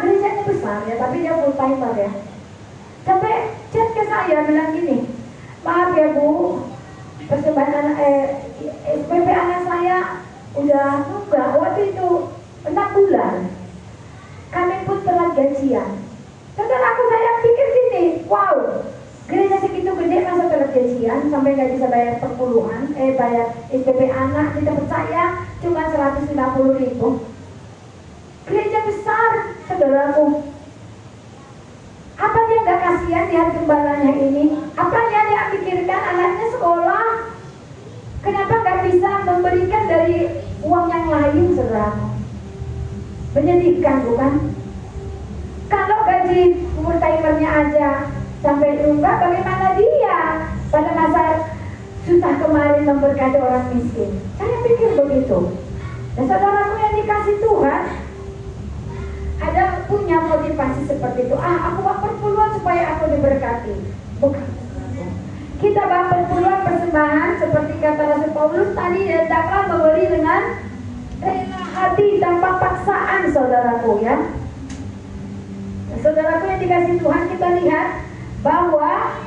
gerejanya besar ya, tapi dia full timer ya. Sampai chat ke saya bilang gini, maaf ya Bu, persembahan SPP anak saya udah nunggak waktu itu 6 bulan. Kami pun telat gajian. Saudaraku, saya pikir gini, wow, gereja segitu gede masa telat gajian sampai nggak bisa bayar perpuluhan, bayar SPP anak di tempat saya cuma 150.000. Gereja besar, saudaraku. Apa dia nggak kasihan lihat gembalanya ini? Apa dia pikirkan anaknya sekolah? Kenapa nggak bisa memberikan dari uang yang lain, saudaraku? Menyedihkan, bukan? Kalau gaji full timernya aja sampai nunggak, bagaimana dia pada masa susah kemarin memberkati orang miskin? Saya pikir begitu. Dan saudaraku yang dikasih Tuhan, ada punya motivasi seperti itu. Aku mau perpuluhan supaya aku diberkati. Bukan. Kita bawa perpuluhan persembahan seperti kata Rasul Paulus tadi, hendaklah memberi dengan rela hati tanpa paksaan, saudaraku ya. Saudaraku yang dikasih Tuhan, kita lihat bahwa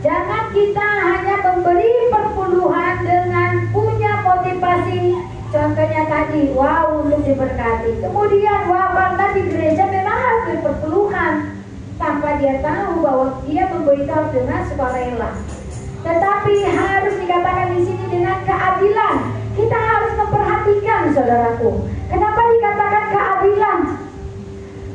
jangan kita hanya memberi perpuluhan dengan punya motivasi. Contohnya tadi, wow, untuk diberkati. Kemudian, wow, karena di gereja memang harus diperpuluhan, tanpa dia tahu bahwa dia memberikan dengan sukarela. Tetapi harus dikatakan di sini dengan keadilan. Kita harus memperhatikan, saudaraku. Kenapa dikatakan keadilan?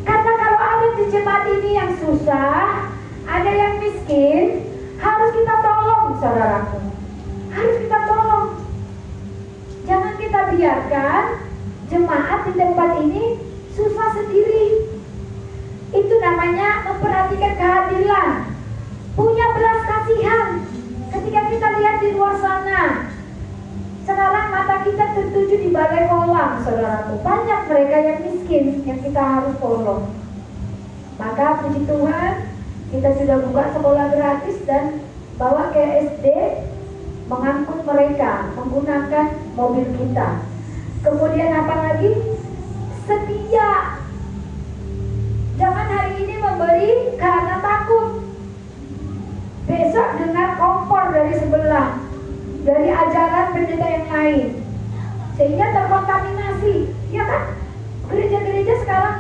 Karena kalau ada di jemaat ini yang susah, ada yang miskin, harus kita tolong, saudaraku. Harus kita tolong. Jangan kita biarkan jemaat di tempat ini susah sendiri. Itu namanya memperhatikan keadilan, punya belas kasihan. Ketika kita lihat di luar sana, sekarang mata kita tertuju di balai kolam, saudaraku. Banyak mereka yang miskin yang kita harus tolong. Maka puji Tuhan, kita sudah buka sekolah gratis dan bawa ke SD, mengangkut mereka menggunakan mobil kita. Kemudian apa lagi? Setia. Jangan hari ini memberi karena takut, besok dengar kompor dari sebelah, dari ajaran pendeta yang lain, sehingga terkontaminasi. Ya kan? Gereja-gereja sekarang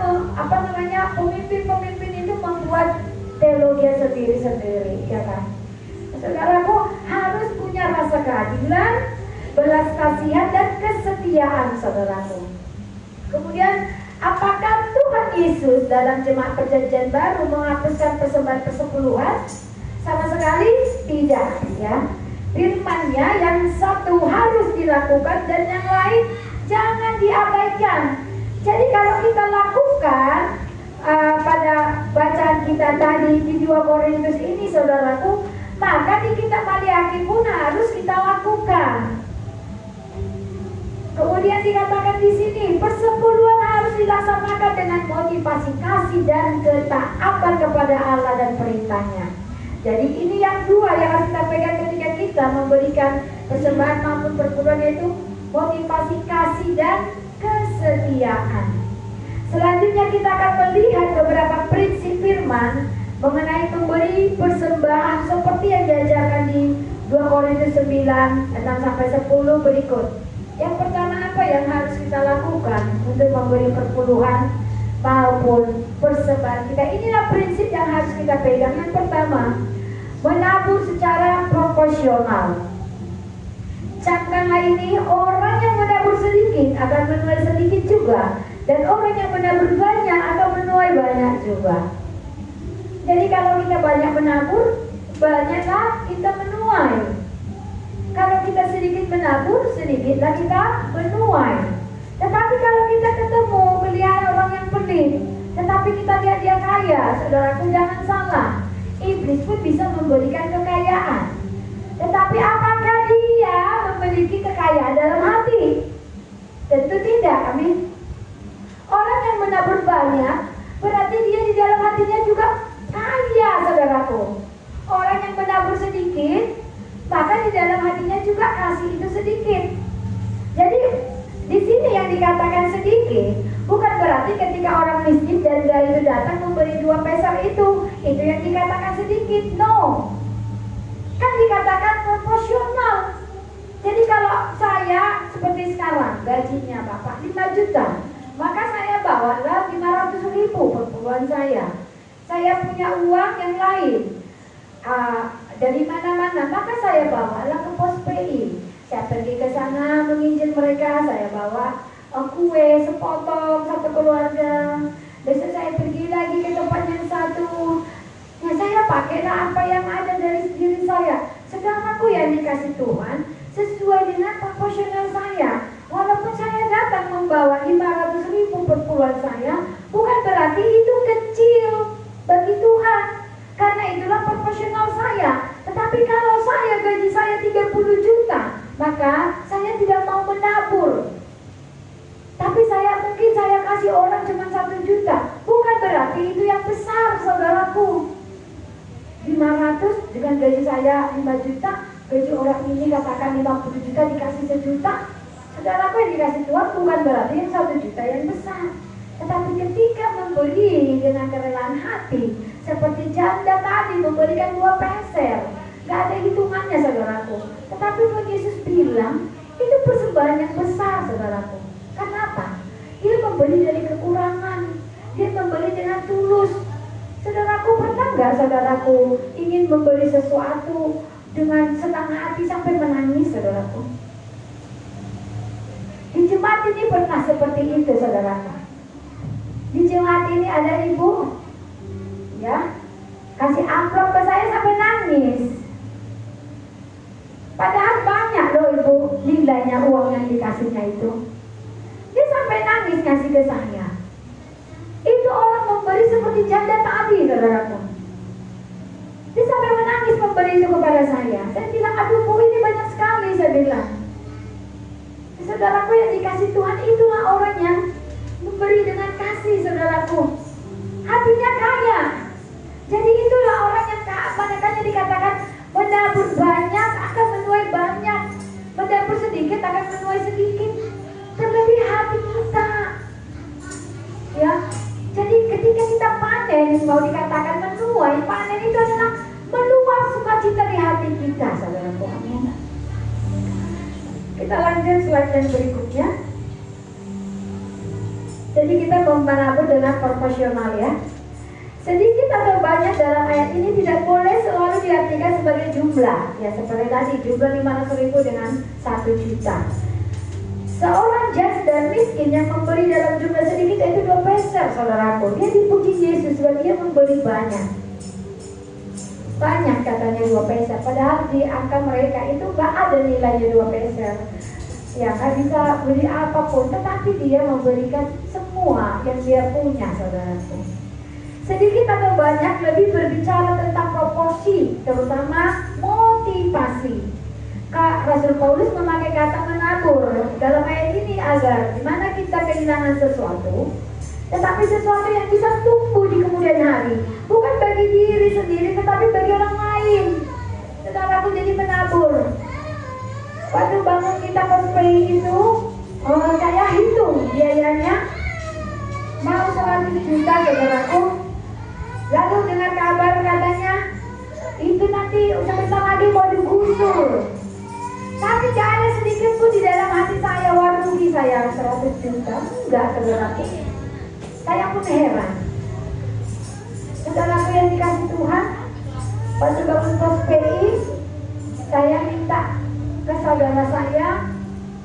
pemimpin-pemimpin itu membuat teologi sendiri-sendiri, ya kan? Saudaraku, harus punya rasa keadilan, belas kasihan dan kesetiaan, saudaraku. Kemudian, apakah Tuhan Yesus dalam jemaat perjanjian baru menghapuskan persembahan persepuluhan? Sama sekali tidak, ya. Firman-Nya yang satu harus dilakukan dan yang lain jangan diabaikan. Jadi kalau kita lakukan pada bacaan kita tadi di 2 Korintus ini, saudaraku, maka di kitab Maliaki pun harus kita lakukan. Kemudian dikatakan di sini, persepuluhan harus dilaksanakan dengan motivasi kasih dan ketaatan kepada Allah dan perintahnya. Jadi ini yang dua yang harus kita pegang ketika kita memberikan persembahan maupun perpuluhan, yaitu motivasi kasih dan kesetiaan. Selanjutnya kita akan melihat beberapa prinsip firman mengenai memberi persembahan seperti yang diajarkan di 2 Korintus 9 6-10 berikut. Yang pertama, apa yang harus kita lakukan untuk memberi perpuluhan maupun persembahan kita? Inilah prinsip yang harus kita pegang. Yang pertama, menabur secara proporsional. Camkanlah ini, orang yang menabur sedikit akan menuai sedikit juga, dan orang yang menabur banyak akan menuai banyak juga. Jadi kalau kita banyak menabur, banyaklah kita menuai. Kalau kita sedikit menabur, sedikitlah kita menuai. Tetapi kalau kita ketemu melihat orang yang pelit, tetapi kita lihat dia kaya, saudaraku, jangan salah. Iblis pun bisa memberikan kekayaan. Tetapi apakah dia memiliki kekayaan dalam hati? Tentu tidak, amin. Orang yang menabur banyak, berarti dia di dalam hatinya juga kaya, saudaraku. Orang yang menabur sedikit, maka di dalam hatinya juga kasih itu sedikit. dikatakan sedikit bukan berarti ketika orang miskin janda itu datang memberi 2 peser itu yang dikatakan sedikit. No, kan dikatakan proporsional. Jadi kalau saya seperti sekarang gajinya Bapak 5 juta, maka saya bawalah 500.000 perpuluhan saya. Saya punya uang yang lain dari mana-mana, maka saya bawalah ke pos PI. Saya pergi ke sana menginjil mereka, saya bawa kue sepotong satu keluarga. Besok saya pergi lagi ke tempat yang satu. Nah, saya pakailah apa yang ada dari diri saya. Sedang aku yang dikasih Tuhan sesuai dengan proporsional saya. Walaupun saya datang membawa 500.000 perpuluhan saya, bukan berarti itu kecil bagi Tuhan, karena itulah proporsional saya. Tetapi kalau saya gaji saya 30 juta, maka saya tidak mau menabur. Tapi mungkin saya kasih orang cuma 1 juta, bukan berarti itu yang besar, saudaraku. 500 dengan gaji saya 5 juta, gaji orang ini katakan 50 juta dikasih 1 juta. Saudaraku yang dikasih Tuhan bukan berarti yang 1 juta yang besar. Tetapi ketika memberi dengan kerelaan hati, seperti janda tadi memberikan 2 peser, gak ada hitungannya saudaraku. Tetapi Tuhan Yesus bilang itu persembahan yang besar saudaraku. Kenapa? Dia memberi dari kekurangan, dia memberi dengan tulus. Saudaraku, pernah gak saudaraku ingin memberi sesuatu dengan senang hati sampai menangis saudaraku? Di jemaat ini pernah seperti itu saudaraku. Di jemaat ini ada ibu, ya, kasih amplop ke saya sampai nangis. Padahal banyak loh ibu nilainya uang yang dikasihnya itu. Dia sampai nangis kasih ke saya. Itu orang memberi seperti janda tadi saudaraku. Dia sampai menangis memberi itu kepada saya. Saya bilang, aduh bu, ini banyak sekali, saya bilang. Saudaraku yang dikasih Tuhan itulah orang yang memberi dengan kasih saudaraku. Hatinya kaya. Jadi itulah orang yang makanya dikatakan menabur banyak akan menuai banyak, menabur sedikit akan menuai sedikit. Terlebih hati kita, ya. Jadi ketika kita panen, mau dikatakan menuai, panen itu adalah meluap sukacita di hati kita, saudaraku. Amin. Kita lanjut slide yang berikutnya. Jadi kita menabur dengan proporsional ya. Sedikit atau banyak dalam ayat ini tidak boleh selalu diartikan sebagai jumlah. Ya seperti tadi jumlah 500.000 dengan 1 juta. Seorang janda miskin yang memberi dalam jumlah sedikit yaitu 2 peser saudaraku. Dia dipuji Yesus sebab dia memberi banyak. Banyak katanya 2 peser. Padahal di angka mereka itu gak ada nilainya 2 peser. Ya gak bisa beli apapun. Tetapi dia memberikan semua yang dia punya saudaraku. Sedikit atau banyak lebih berbicara tentang proporsi, terutama motivasi. Kak Rasul Paulus memakai kata menabur dalam ayat ini agar dimana kita kehilangan sesuatu, tetapi sesuatu yang bisa tumbuh di kemudian hari, bukan bagi diri sendiri, tetapi bagi orang lain. Saudaraku jadi menabur. Waktu bangun kita cosplay itu, saya hitung biayanya mau 100 juta saudaraku. Lalu dengar kabar katanya itu nanti sebentar lagi mau digusur. Tapi gak ada sedikit pun di dalam hati saya, wah rugi saya 100 juta. Enggak saudaraku. Saya pun heran. Saudaraku yang dikasih Tuhan, waktu bangun pos PI, saya minta ke saudara saya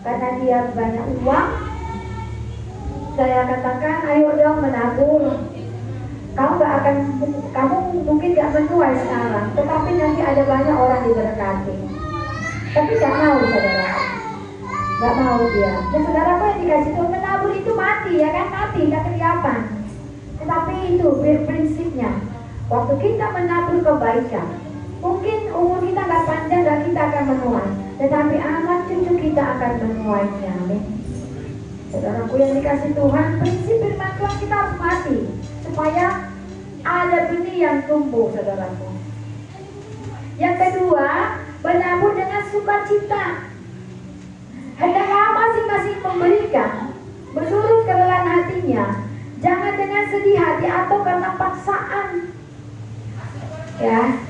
karena dia banyak uang. Saya katakan, ayo dong menabur. Kamu mungkin gak menuai sekarang, tetapi nanti ada banyak orang diberkati. Tapi gak mau saudara, gak mau dia. Dan saudara yang dikasih Tuhan menabur itu mati, ya kan, mati, gak kelihatan. Tetapi itu prinsipnya, waktu kita menabur kebaikan, mungkin umur kita gak panjang dan kita akan menuai, tetapi anak cucu kita akan menuainya. Saudaraku yang dikasih Tuhan, prinsip firman Tuhan kita harus mati supaya ada benih yang tumbuh, saudaraku. Yang kedua, menabur dengan sukacita. Hendaklah masing-masing memberikan menurut kerelaan hatinya, jangan dengan sedih hati atau karena paksaan. Ya,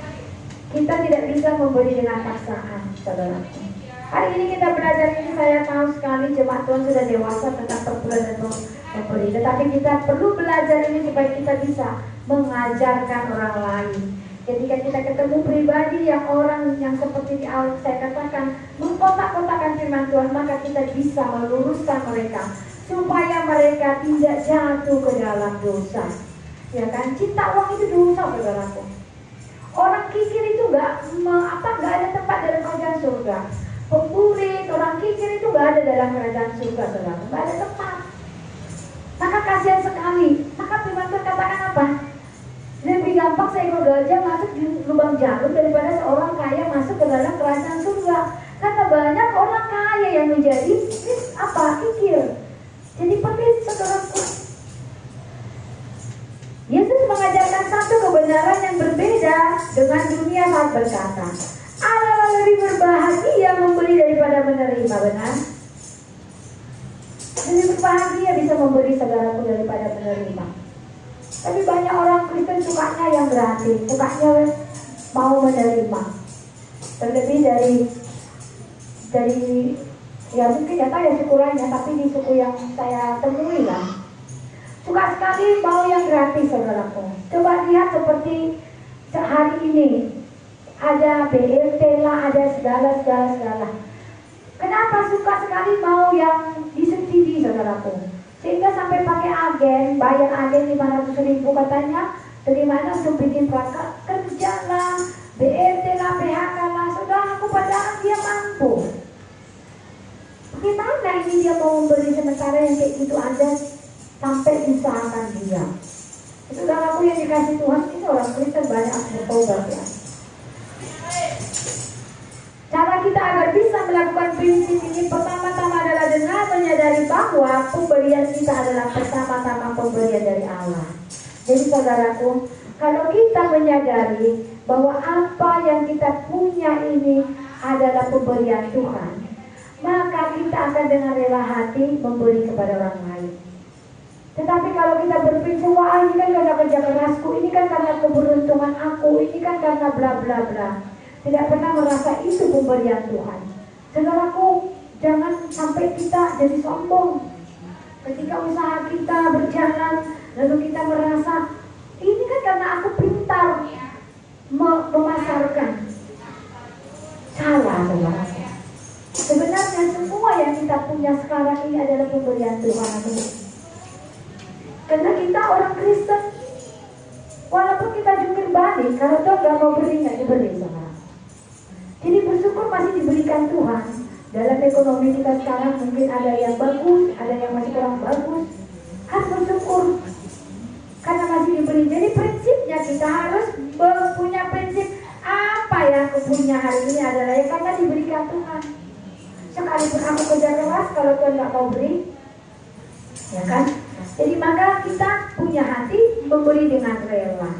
kita tidak bisa memberi dengan paksaan, saudaraku. Hari ini kita belajar ini, saya tahu sekali jemaat Tuhan sudah dewasa tentang perpuluhan dan memberi. Tetapi kita perlu belajar ini supaya kita bisa mengajarkan orang lain. Ketika kita ketemu pribadi yang orang yang seperti di awal saya katakan mengkotak-kotakan firman Tuhan, maka kita bisa meluruskan mereka supaya mereka tidak jatuh ke dalam dosa. Ya kan, cinta uang itu dosa, saudaraku. Orang kikir itu nggak ada tempat dalam kerajaan surga. Pemburit, orang kikir itu nggak ada dalam kerajaan surga, saudara. Nggak ada tempat. Maka kasihan sekali. Maka firman Tuhan katakan apa? Lebih gampang seekor gajah masuk di lubang jarum daripada seorang kaya masuk ke dalam kerajaan surga. Karena banyak orang kaya yang menjadi kikir. Jadi pelit, saudaraku. Yesus mengajarkan satu kebenaran yang berbeda dengan dunia saat berkata, Allah lebih berbahagia memberi daripada menerima, benar? Lebih berbahagia bisa memberi, saudaraku, daripada menerima. Tapi banyak orang Kristen sukanya yang gratis, sukanya mau menerima. Terlebih dari ya mungkin ya suku lainnya, tapi di suku yang saya temui lah, suka sekali mau yang gratis, saudaraku. Coba lihat seperti hari ini ada BLT lah, ada segala. Kenapa suka sekali mau yang disubsidi, saudaraku? Sehingga sampai pakai agen, bayar agen 500.000 katanya, dari mana untuk bikin perangkat kerja lah, BLT lah, PHK lah, saudaraku, padahal dia mampu. Bagaimana ini dia mau memberi sementara yang kayak gitu aja sampai diusahakan dia? Saudaraku yang dikasih Tuhan, ini orang Kristen banyak bertobat ya. Cara kita agar bisa melakukan prinsip ini pertama-tama adalah dengan menyadari bahwa pemberian kita adalah pertama-tama pemberian dari Allah. Jadi saudaraku, kalau kita menyadari bahwa apa yang kita punya ini adalah pemberian Tuhan, maka kita akan dengan rela hati memberi kepada orang lain. Tetapi kalau kita berprinsip, wah ini kan karena kerja kerasku, ini kan karena keberuntungan aku, ini kan karena bla bla bla, tidak pernah merasa itu pemberian Tuhan. Saudaraku, jangan sampai kita jadi sombong. Ketika usaha kita berjalan, lalu kita merasa, ini kan karena aku pintar memasarkan. Salah, saudaraku. Sebenarnya semua yang kita punya sekarang ini adalah pemberian Tuhan. Karena kita orang Kristen, walaupun kita jungkir balik, kalau Tuhan gak mau beri, gak diberi, saudara. Jadi bersyukur masih diberikan Tuhan. Dalam ekonomi kita sekarang mungkin ada yang bagus, ada yang masih kurang bagus. Harus bersyukur karena masih diberi. Jadi prinsipnya kita harus punya prinsip, apa yang aku punya hari ini adalah ya karena diberikan Tuhan. Sekalipun aku kerja keras, kalau Tuhan gak mau beri, ya kan? Jadi maka kita punya hati memberi dengan rela.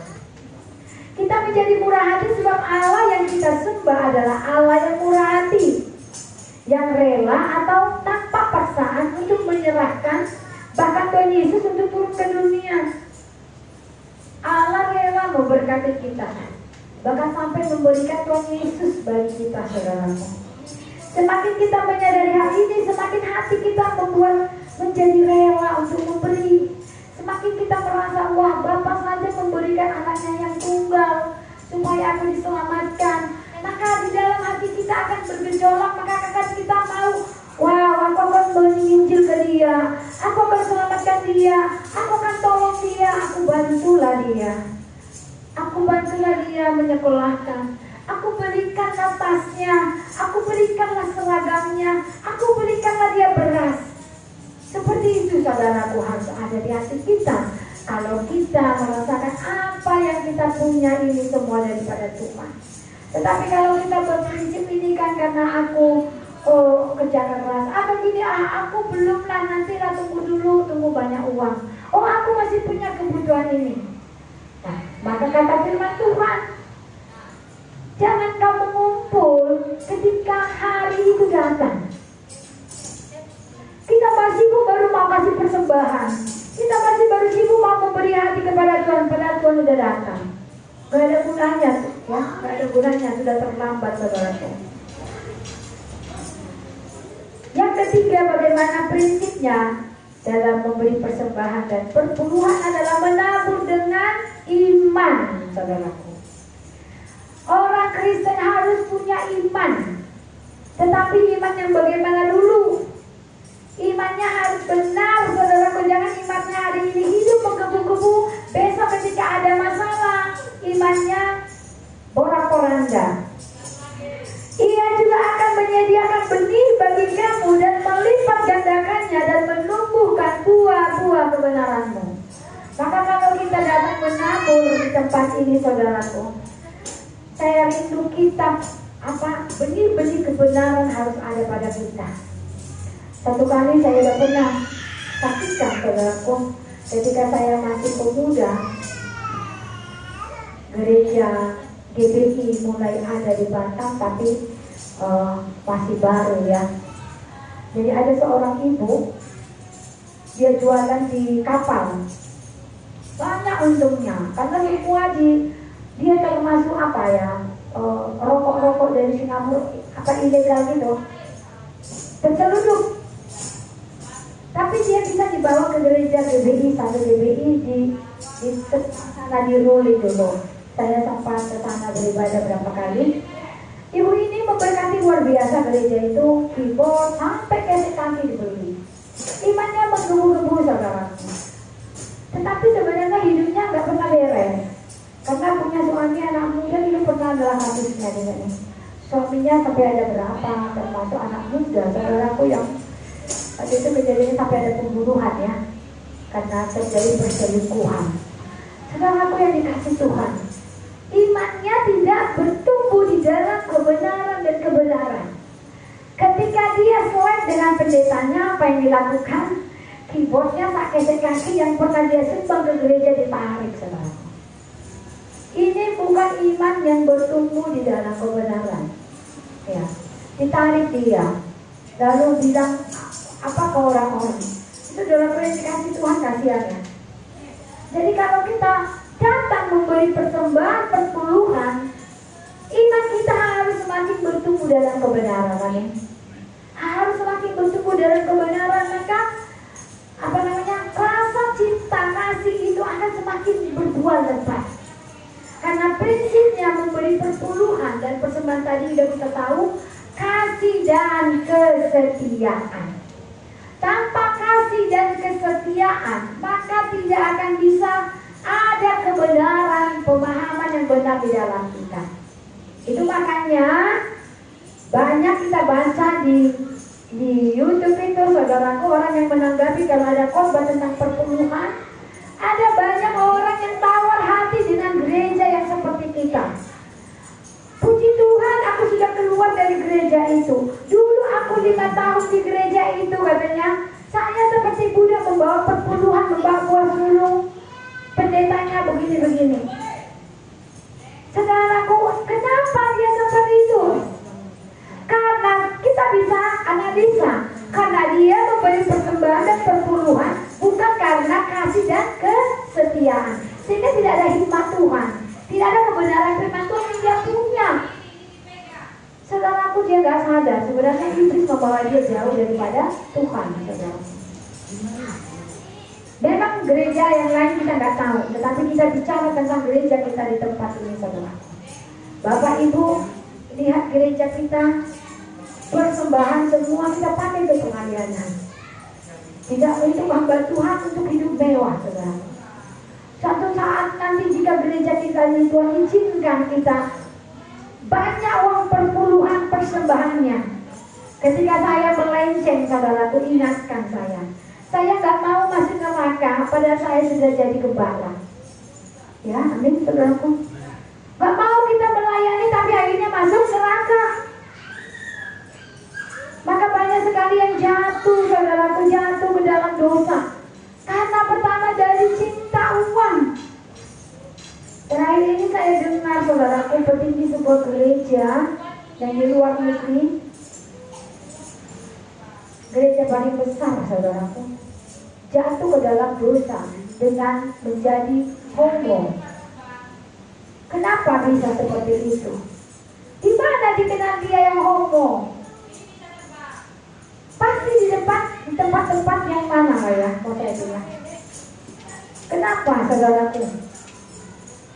Kita menjadi murah hati sebab Allah yang kita sembah adalah Allah yang murah hati, yang rela atau tanpa paksaan untuk menyerahkan bahkan Tuhan Yesus untuk turun ke dunia. Allah rela memberkati kita, bahkan sampai memberikan Tuhan Yesus bagi kita, saudaraku. Semakin kita menyadari hal ini, semakin hati kita membuat menjadi rela untuk memberi. Semakin kita merasa, wah Bapa saja memberikan anaknya yang tunggal supaya aku diselamatkan, maka di dalam hati kita akan bergejolak, maka akan kita mau, wow, aku akan menginjil ke dia, aku akan selamatkan dia, aku akan tolong dia, aku bantulah dia menyekolahkan, aku berikanlah tasnya, aku berikanlah seragamnya, aku berikanlah dia beras. Seperti itu, saudaraku, harus ada di hati kita. Kalau kita merasakan apa yang kita punya ini semua daripada Tuhan. Tetapi kalau kita berprinsip ini kan karena aku kerja keras, atau gini, aku belum lah, nanti lah, tunggu banyak uang. Oh, aku masih punya kebutuhan ini. Nah, maka kata firman Tuhan, jangan kamu ngumpul ketika hari itu datang. Kita masih baru mau kasih persembahan. Kita masih baru sibuk mau memberi hati kepada Tuhan, padahal Tuhan sudah datang. Gak ada gunanya, ya, gak ada gunanya, sudah terlambat, saudaraku. Yang ketiga, bagaimana prinsipnya dalam memberi persembahan dan perpuluhan adalah menabur dengan iman, saudaraku. Orang Kristen harus punya iman, tetapi iman yang bagaimana dulu? Imannya harus benar, saudaraku. Jangan imannya hari ini hidup menggebu-gebu, besok ketika ada masalah imannya porak-poranda. Ia juga akan menyediakan benih bagi kamu dan melipat gandakannya dan menumbuhkan buah-buah kebenaranmu. Maka kalau kita datang menabur di tempat ini, saudaraku, saya rindu kitab benih-benih kebenaran harus ada pada kita. Satu kali saya sudah pernah saksikan, saudaraku, ketika saya masih pemuda, gereja GBI mulai ada di Batam, tapi masih baru, ya. Jadi ada seorang ibu, dia jualan di kapal, banyak untungnya, karena semua dia termasuk rokok-rokok dari Singapura, ilegal gitu, terceludup. Tapi dia bisa dibawa ke gereja GBI, satu GBI di sana di Ruli dulu. Saya sempat ke sana beribadah berapa kali. Ibu ini memberkati luar biasa gereja itu, keyboard sampai kaki dibeli. Imannya menggebu-gebu, saudaraku. Tetapi sebenarnya hidupnya nggak pernah beres. Karena punya suami anak muda, itu pernah adalah kasusnya di sini. Suaminya sampai ada berapa, termasuk anak muda, saudaraku, yang waktu itu kejadiannya sampai ada pembunuhan, ya, karena terjadi perselingkuhan. Saudaraku yang dikasih Tuhan, imannya tidak bertumbuh di dalam kebenaran dan kebenaran. Ketika dia selek dengan pendetanya, apa yang dilakukan? Keyboardnya pakai kaki yang pernah dia sumbang ke gereja ditarik, saudaraku. Ini bukan iman yang bertumbuh di dalam kebenaran, ya. Ditarik dia, lalu bilang apa ke orang-orang? Itu dalam predikasi Tuhan, kasihan, ya. Jadi kalau kita datang memberi persembahan perpuluhan, iman kita harus semakin bertumbuh dalam kebenaran, ya. Harus semakin bertumbuh dalam kebenaran, maka rasa cinta kasih itu akan semakin berbuah lebat. Karena prinsipnya memberi perpuluhan dan persembahan tadi sudah kita tahu, kasih dan kesetiaan. Tanpa kasih dan kesetiaan, maka tidak akan bisa ada kebenaran, pemahaman yang benar di dalam kita. Itu makanya banyak kita baca di YouTube itu, saudaraku, orang yang menanggapi kalau ada khotbah tentang perpuluhan. Ada banyak orang yang tawar hati dengan gereja yang seperti kita. Puji Tuhan, aku sudah keluar dari gereja itu. Dulu aku 5 tahun di gereja itu, katanya. Saya seperti Buddha membawa perpuluhan, membawa buah sulung. Pendetanya begini-begini. Saudaraku, kenapa dia seperti itu? Karena kita bisa analisa. Karena dia memberi persembahan dan perpuluhan bukan karena kasih dan kesetiaan. Sehingga tidak ada hikmat Tuhan, tidak ada kebenaran firman Tuhan yang dia punya. Saudaraku, dia gak sadar sebenarnya iblis membawa dia jauh daripada Tuhan, saudaraku. Memang gereja yang lain kita gak tahu, tetapi kita bicara tentang gereja kita di tempat ini, saudaraku. Bapak Ibu, lihat gereja kita, persembahan semua kita pakai untuk pengalianan. Tidak untuk hamba Tuhan untuk hidup mewah, saudara. Suatu saat nanti jika gereja kita ini Tuhan izinkan kita banyak uang perpuluhan persembahannya. Ketika saya melenceng, saudaraku, ingatkan saya. Saya gak mau masuk neraka, padahal saya sudah jadi gembala. Ya, amin, saudaraku. Gak mau kita melayani tapi akhirnya masuk neraka. Maka banyak sekali yang jatuh, saudaraku, jatuh ke dalam dosa. Karena pertama dari cinta uang. Terakhir ini saya dengar, saudaraku, petinggi sebuah gereja yang di luar negeri, gereja paling besar, saudaraku, jatuh ke dalam dosa dengan menjadi homo. Kenapa bisa seperti itu? Di mana dikenal dia yang homo? Pasti di tempat-tempat yang mana ya? Mau saya bilang. Kenapa saudaraku?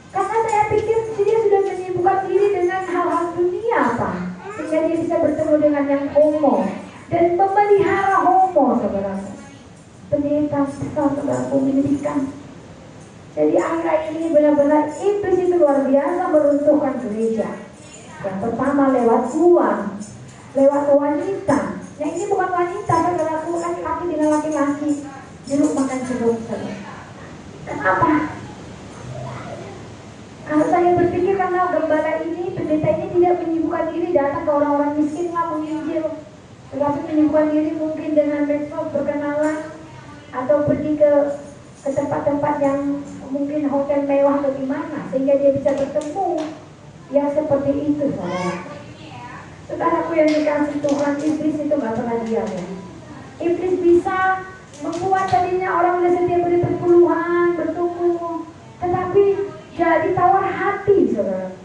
Karena saya pikir dia sudah menyibukkan diri dengan hal-hal dunia apa? Sehingga dia bisa bertemu dengan yang homo dan memelihara homo, saudaraku. Pendeta besar, saudaraku, menyedihkan. Jadi akhir ini benar-benar iblis itu luar biasa meruntuhkan gereja. Yang pertama lewat uang, lewat wanita. Yang ini bukan wanita, saudaraku, laki-laki dengan laki-laki jeruk makan jeruk, saudara. Kenapa? Kalau saya berpikir karena gembala ini, pendeta ini tidak menyibukkan diri datang ke orang-orang miskin lah menginjil, tetapi menyibukkan diri mungkin dengan medsos, berkenalan, atau pergi ke tempat-tempat yang mungkin hotel mewah atau gimana, sehingga dia bisa bertemu yang seperti itu, saudara. Saudaraku yang dikasih Tuhan, iblis itu gak pernah diam ya. Iblis bisa membuat tadinya orang udah setia beri perpuluhan, bertumbuh, tetapi jadi tawar hati, saudara.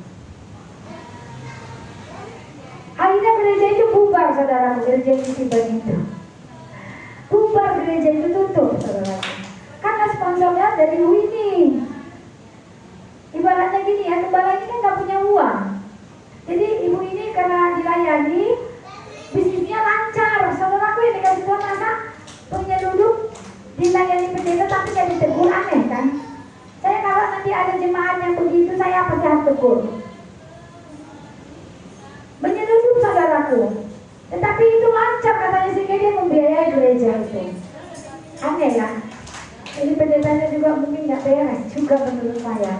Akhirnya gereja itu bubar, saudara. Gereja itu itu bubar, gereja itu tutup, saudara. Karena sponsornya dari Winnie. Ibaratnya gini ya, gembala ini kan gak punya uang. Jadi ibu ini karena dilayani, bisnisnya lancar. Saudaraku yang dikasih Tuhan, masa punya duduk dilayani pendeta tapi gak ditegur, aneh kan? Saya kalau nanti ada jemaat yang begitu, saya pasti harus tegur. Menyelundup, saudaraku. Tetapi itu lancar katanya, sehingga dia membiayai gereja itu. Aneh ya. Jadi pendetanya juga mungkin gak beres juga menurut saya.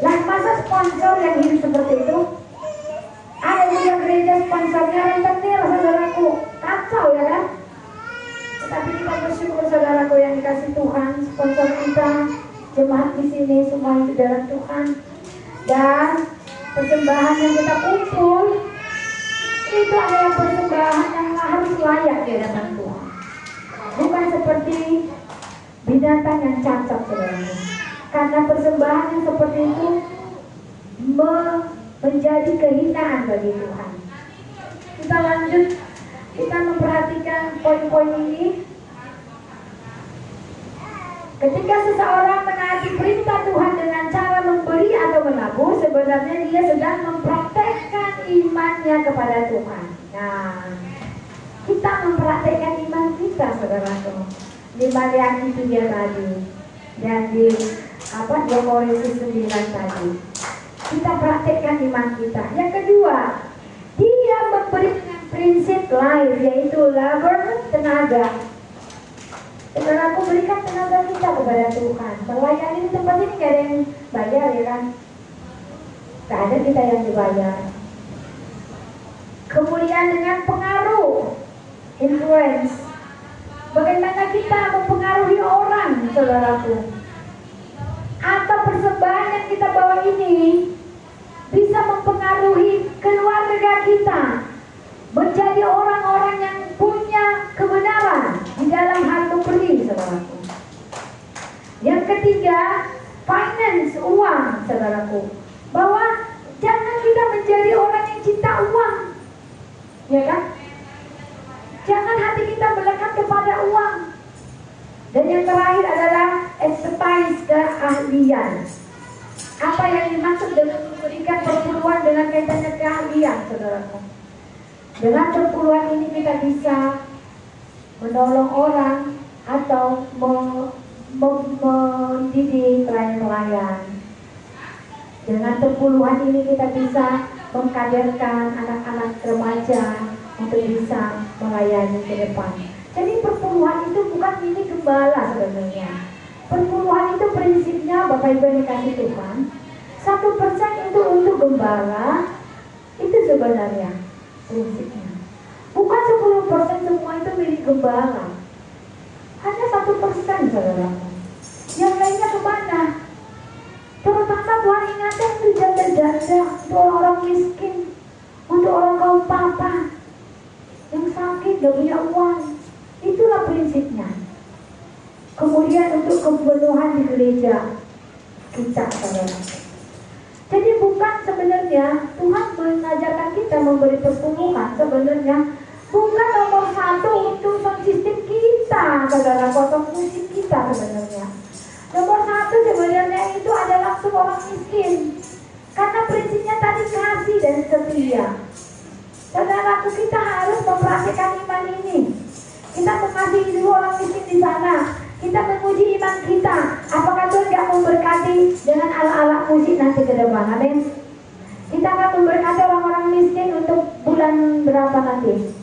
Lah masa sponsor yang hidup seperti itu? Ada juga gereja sponsornya rentenir, saudaraku. Kacau ya kan? Tetapi kita bersyukur, saudaraku yang dikasih Tuhan, sponsor kita, jemaat di sini semua itu dalam Tuhan. Dan persembahan yang kita kumpul itu adalah persembahan yang harus layak di hadapan Tuhan. Bukan seperti binatang yang cacat, saudaraku. Karena persembahan yang seperti itu menjadi kehinaan bagi Tuhan. Kita lanjut, kita memperhatikan poin-poin ini. Ketika seseorang menaati perintah Tuhan dengan cara memberi atau menabur, sebenarnya dia sedang mempraktekkan imannya kepada Tuhan. Nah, kita mempraktekkan iman kita, saudaraku. Di Maliaki itu dia tadi, dan di 2 Korintus 9 tadi. Kita praktekkan iman kita. Yang kedua, dia memberi prinsip life, yaitu labor, tenaga. Saudara, aku berikan tenaga kita kepada Tuhan. Melayani di tempat ini gak ada yang bayar ya kan? Gak ada kita yang dibayar. Kemuliaan dengan pengaruh, influence. Bagaimana kita mempengaruhi orang, saudaraku. Atau persembahan yang kita bawa ini bisa mempengaruhi keluarga kita menjadi orang-orang yang punya kebenaran di dalam hal memberi, saudaraku. Yang ketiga, finance, uang, saudaraku. Bahwa jangan kita menjadi orang yang cinta uang, ya kan? Jangan hati kita melekat kepada uang. Dan yang terakhir adalah expertise, keahlian. Apa yang dimaksud dengan memberikan perpuluhan dengan kaitannya keahlian, saudaraku? Dengan perpuluhan ini kita bisa menolong orang atau mendidik pelayan-pelayan. Dengan perpuluhan ini kita bisa mengkaderkan anak-anak remaja untuk bisa melayani ke depan. Jadi perpuluhan itu bukan milik gembala sebenarnya. Perpuluhan itu prinsipnya Bapak Ibu yang dikasih Tuhan, 1% itu untuk gembala. Itu sebenarnya prinsipnya. Bukan 10% semua itu milik gembala. Hanya 1%, saudaraku. Yang lainnya kemana? Terutama Tuhan ingatkan untuk janda-janda, untuk orang miskin, untuk orang kaum papa yang sakit, gak punya uang. Itulah prinsipnya. kemudian untuk kepenuhan di gereja kita, saudara. Jadi bukan sebenarnya Tuhan mengajarkan kita memberi perpuluhan, sebenarnya bukan nomor satu untuk sound system kita, saudara, potong musik kita sebenarnya. Nomor satu sebenarnya itu adalah langsung orang miskin. Karena prinsipnya tadi kasih dan setia. Saudaraku, kita harus mempraktikkan iman ini. Kita mengasihi dulu orang miskin di sana. Kita menguji iman kita. Apakah Tuhan gak memberkati dengan ala-ala musik nanti ke depan? Amin. Kita akan memberkati orang-orang miskin untuk bulan berapa nanti?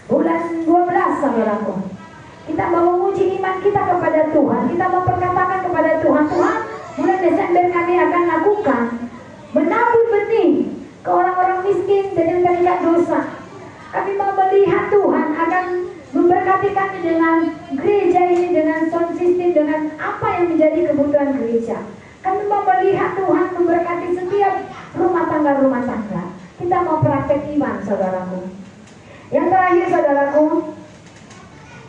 Bulan 12, saudaraku. Kita mau menguji iman kita kepada Tuhan. Kita memperkatakan kepada Tuhan, Tuhan, bulan Desember kami akan lakukan menabur benih ke orang-orang miskin dan yang terikat dosa. Kami mau melihat Tuhan akan memberkati kami dengan gereja ini, dengan sound system, dengan apa yang menjadi kebutuhan gereja. Kami mau melihat Tuhan memberkati setiap rumah tangga. Kita mau praktek iman, saudaraku. Yang terakhir, saudaraku,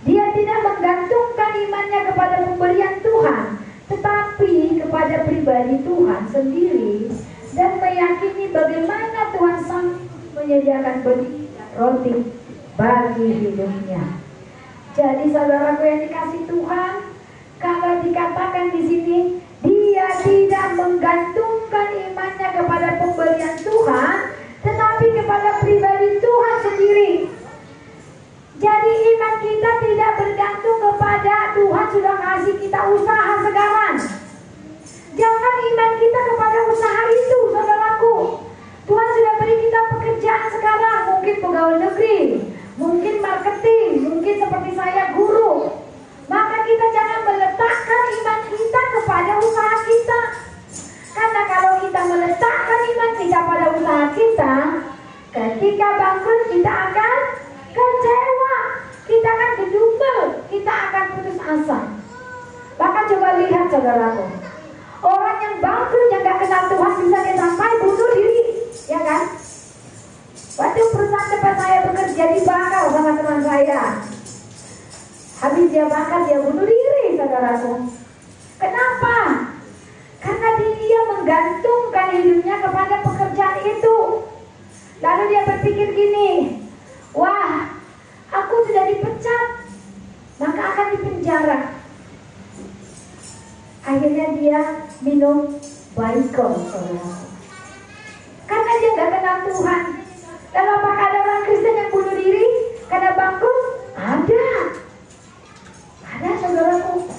dia tidak menggantungkan imannya kepada pemberian Tuhan, tetapi kepada pribadi Tuhan sendiri, dan meyakini bagaimana Tuhan sang menyediakan roti bagi hidupnya. Jadi saudaraku yang dikasih Tuhan, kalau dikatakan di sini dia tidak menggantungkan imannya kepada pemberian Tuhan, tetapi kepada pribadi Tuhan sendiri. Jadi iman kita tidak bergantung kepada Tuhan sudah kasih kita usaha sekarang. Jangan iman kita kepada usaha itu, saudaraku. Tuhan sudah beri kita pekerjaan sekarang, mungkin pegawai negeri, mungkin marketing, mungkin seperti saya guru. Maka kita jangan meletakkan iman kita kepada usaha kita. Karena kalau kita meletakkan iman kita pada usaha kita, ketika bangkrut kita akan kecewa, kita akan gedumel, kita akan putus asa. Maka coba lihat, saudaraku, orang yang bangkrut yang gak kenal Tuhan bisa dia sampai bunuh diri, ya kan? Waktu perusahaan tempat saya bekerja dibakar sama teman saya. Habis dia bakar, dia bunuh diri, saudaraku. Kenapa? Karena dia menggantungkan hidupnya kepada pekerjaan itu. Lalu dia berpikir gini, wah, aku sudah dipecat, maka akan dipenjara. Akhirnya dia minum Baygon, saudaraku. Karena dia gak kenal Tuhan. Lalu apakah ada orang Kristen yang bunuh diri karena bangkrut? Ada, saudaraku.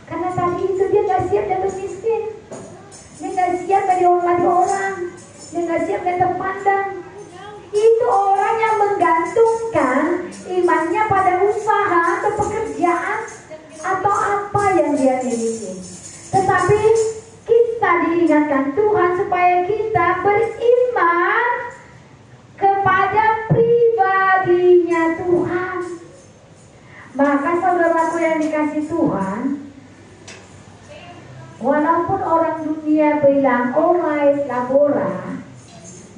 Karena tadi itu dia gak siap jatuh miskin. Dia gak siap gak dihormati orang. Dia gak siap gak terpandang. Itu orang yang menggantungkan imannya pada usaha atau pekerjaan atau apa yang dia miliki. Tetapi kita diingatkan Tuhan supaya kita beriman kepada pribadinya Tuhan. Maka saudaraku yang dikasih Tuhan, walaupun orang dunia bilang alright labora,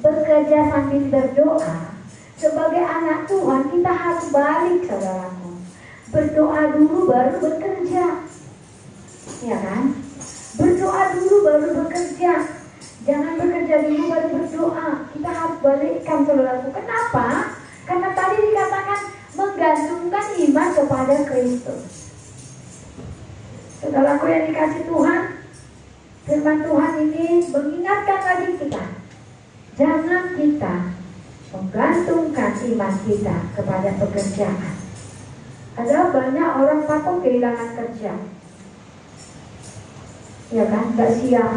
bekerja sambil berdoa, sebagai anak Tuhan kita harus balik, saudaraku. Berdoa dulu baru bekerja, ya kan? Berdoa dulu baru bekerja. Jangan bekerja dulu baru berdoa. Kita harus balikkan, saudaraku. Kenapa? Karena tadi dikatakan menggantungkan iman kepada Kristus. Saudaraku yang dikasih Tuhan, firman Tuhan ini mengingatkan lagi kita, jangan kita menggantungkan iman kita kepada pekerjaan. Ada banyak orang takut kehilangan kerja, ya kan, gak siap.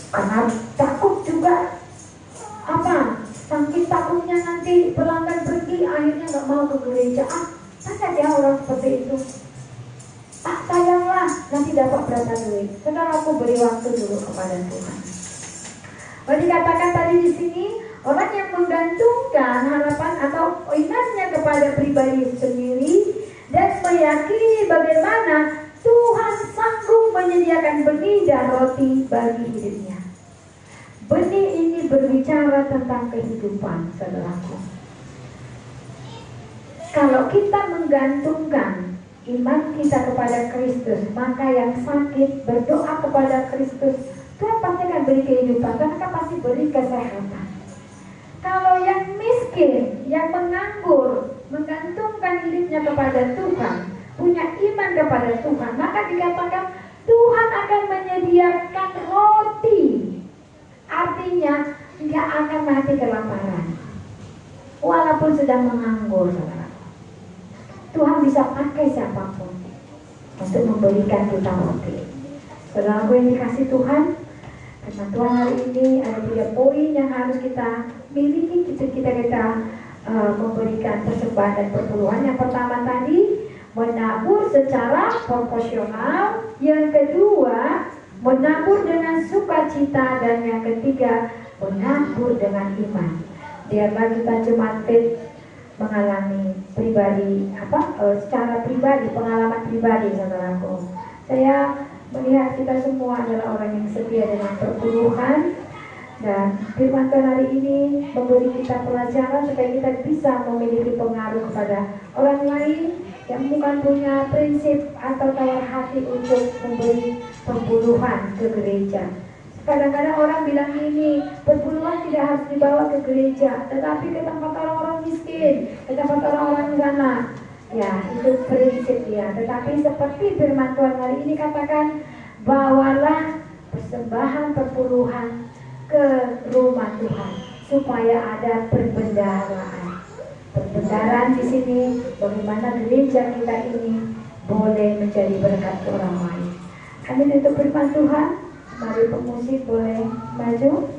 Karena takut juga saking takutnya nanti pelanggan pergi, akhirnya gak mau ke gereja. Banyak ya orang seperti itu. Sayanglah nanti dapat berapa duit. Saudara, aku beri waktu dulu kepada Tuhan. Dikatakan tadi di sini, orang yang menggantungkan harapan atau imannya kepada pribadi sendiri dan meyakini bagaimana Tuhan sanggup menyediakan benih dan roti bagi hidupnya. Benih ini berbicara tentang kehidupan, saudaraku. Kalau kita menggantungkan iman kita kepada Kristus, maka yang sakit berdoa kepada Kristus, Tuhan pasti akan beri kehidupan, Tuhan akan pasti beri kesehatan. Kalau yang miskin, yang menganggur, menggantungkan hidupnya kepada Tuhan, punya iman kepada Tuhan, maka dikatakan Tuhan akan menyediakan roti. Artinya nggak akan mati kelaparan, walaupun sedang menganggur, saudara. Tuhan bisa pakai siapapun untuk memberikan kita roti. Saudara yang dikasih Tuhan, karena Tuhan hari ini ada 3 poin yang harus kita miliki kita memberikan persembahan dan perpuluhan. Yang pertama tadi, menabur secara proporsional. Yang kedua, menabur dengan sukacita. Dan yang ketiga, menabur dengan iman. Biarlah kita jemaat faith mengalami secara pribadi, pengalaman pribadi, saudaraku. Saya melihat kita semua adalah orang yang setia dengan perpuluhan, dan firman Tuhan hari ini memberi kita pelajaran supaya kita bisa memiliki pengaruh kepada orang lain yang bukan punya prinsip atau tawar hati untuk memberi perpuluhan ke gereja. Kadang-kadang orang bilang ini, perpuluhan tidak harus dibawa ke gereja, tetapi ke tempat orang-orang miskin, ke tempat orang-orang di sana. Ya, itu prinsip ya. Tetapi seperti firman Tuhan hari ini katakan, bawalah persembahan perpuluhan ke rumah Tuhan supaya ada perbendaharaan. Perbendaharaan di sini bagaimana gereja kita ini boleh menjadi berkat orang lain. Kami tutup firman Tuhan. Mari pemusik boleh maju.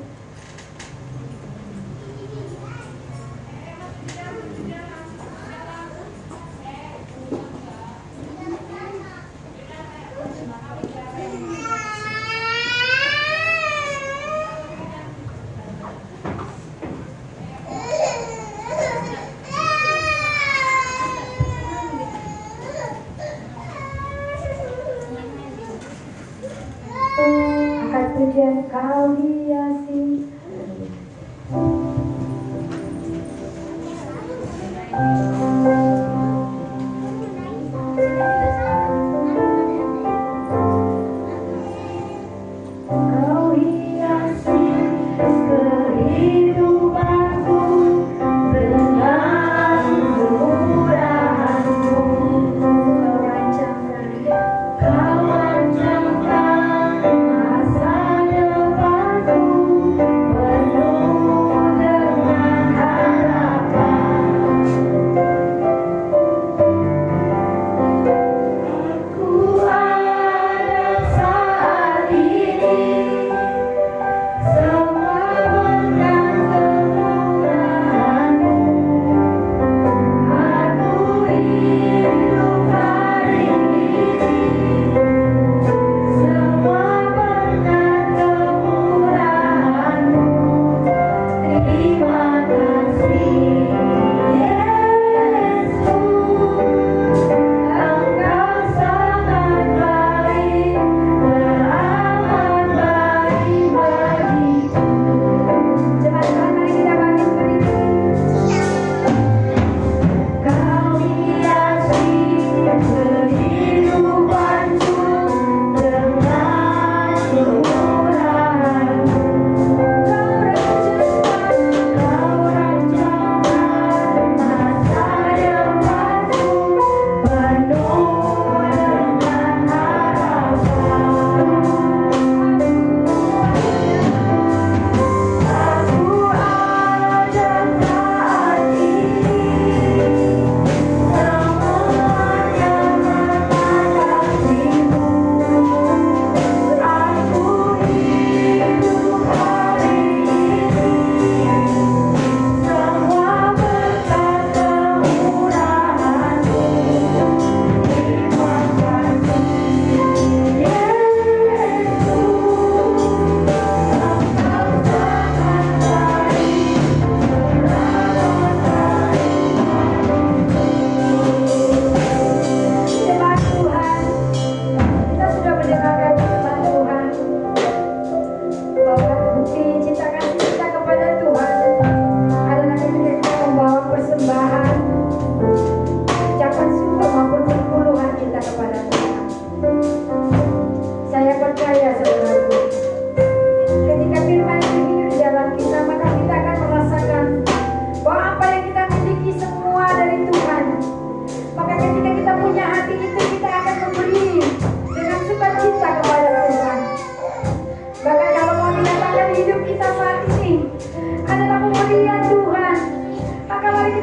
Pujian kau hiasi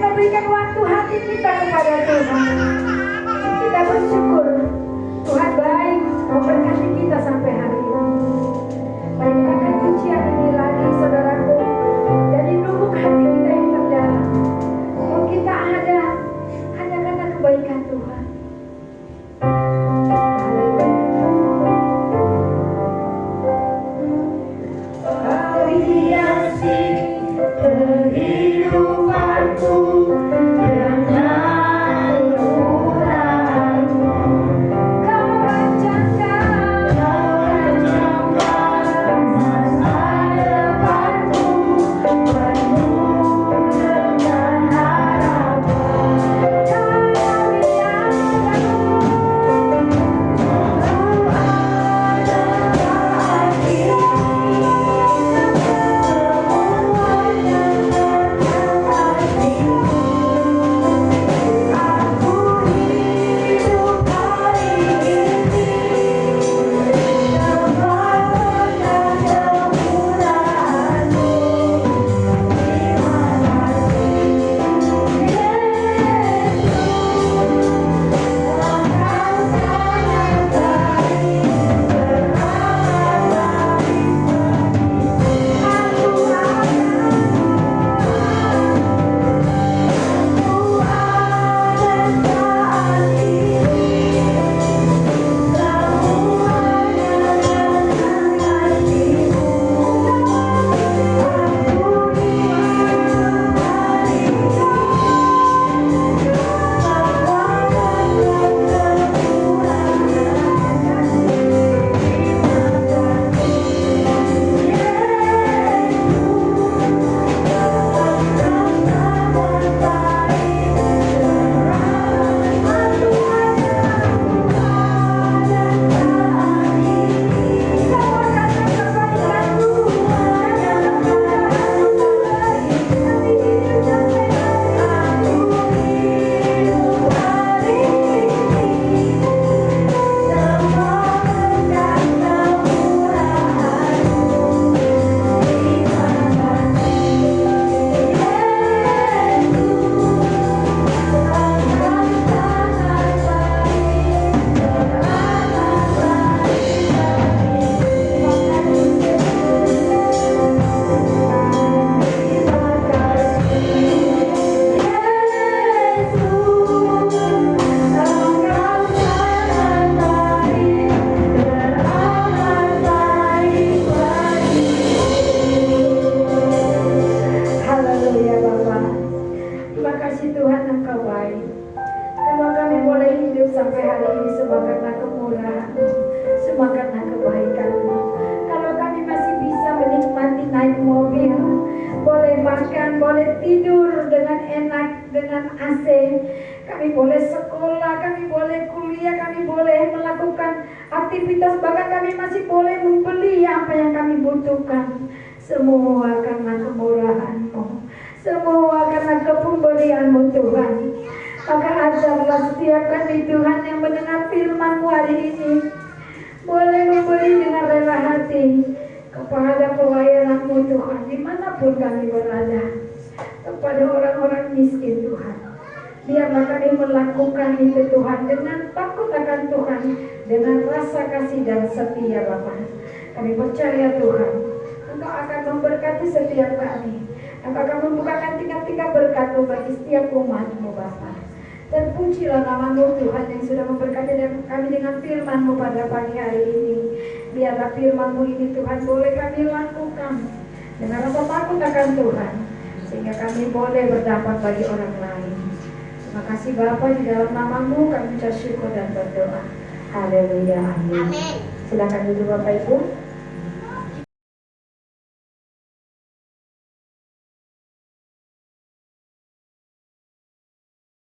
memberikan waktu hati kita kepada Tuhan. Kita bersyukur Tuhan baik, mau berkati kita sampai hari ini. Mainkan pujian ini lagi saudaraku, dari lubuk hati kita yang terdalam. Kalau kita ada hanya karena kebaikan Tuhan. Kau hiasi kehidupanku dengan murah-Mu. Kau rancangkan masa depanku penuh dengan harapan. Dalam biaramu Kau ada arti semuanya terkasih. Aku hidup hari ini semua berkat kemurahan-Mu. Terima kasih Yesus, Engkau sangat baik, beramat Haleluya Bapa. Terima kasih Tuhan, Engkau baik. Kalau kami boleh hidup sampai hari ini semua karena kemurahan-Mu, semua karena kebaikan-Mu. Kalau kami masih bisa menikmati naik mobil, boleh makan, boleh tidur dengan enak, dengan AC, kami boleh sekolah, kami boleh kuliah, kami boleh melakukan aktivitas, bahkan kami masih boleh membeli apa yang kami butuhkan. Semua karena kemurahan-Mu, semua karena kepemberian-Mu Tuhan. Maka ajarlah setiap kami Tuhan yang mendengar firman-Mu hari ini, boleh memberi dengan rela hati kepada pelayanan-Mu Tuhan, dimanapun kami berada, kepada orang-orang miskin Tuhan. Biarlah kami melakukan itu Tuhan dengan takut akan Tuhan, dengan rasa kasih dan setia Bapa. Kami percaya Tuhan, Engkau akan memberkati setiap kami. Engkau akan membukakan tingkat-tingkat berkat-Mu bagi setiap umat-Mu Bapa. Terpujilah nama-Mu Tuhan yang sudah memberkati kami dengan firman-Mu pada pagi hari ini. Biarlah firman-Mu ini Tuhan boleh kami lakukan dengan rasa takut akan Tuhan, sehingga kami boleh berdampak bagi orang lain. Terima kasih Bapa, di dalam nama-Mu kami ucap syukur dan berdoa. Haleluya, amin. Silakan duduk Bapak Ibu.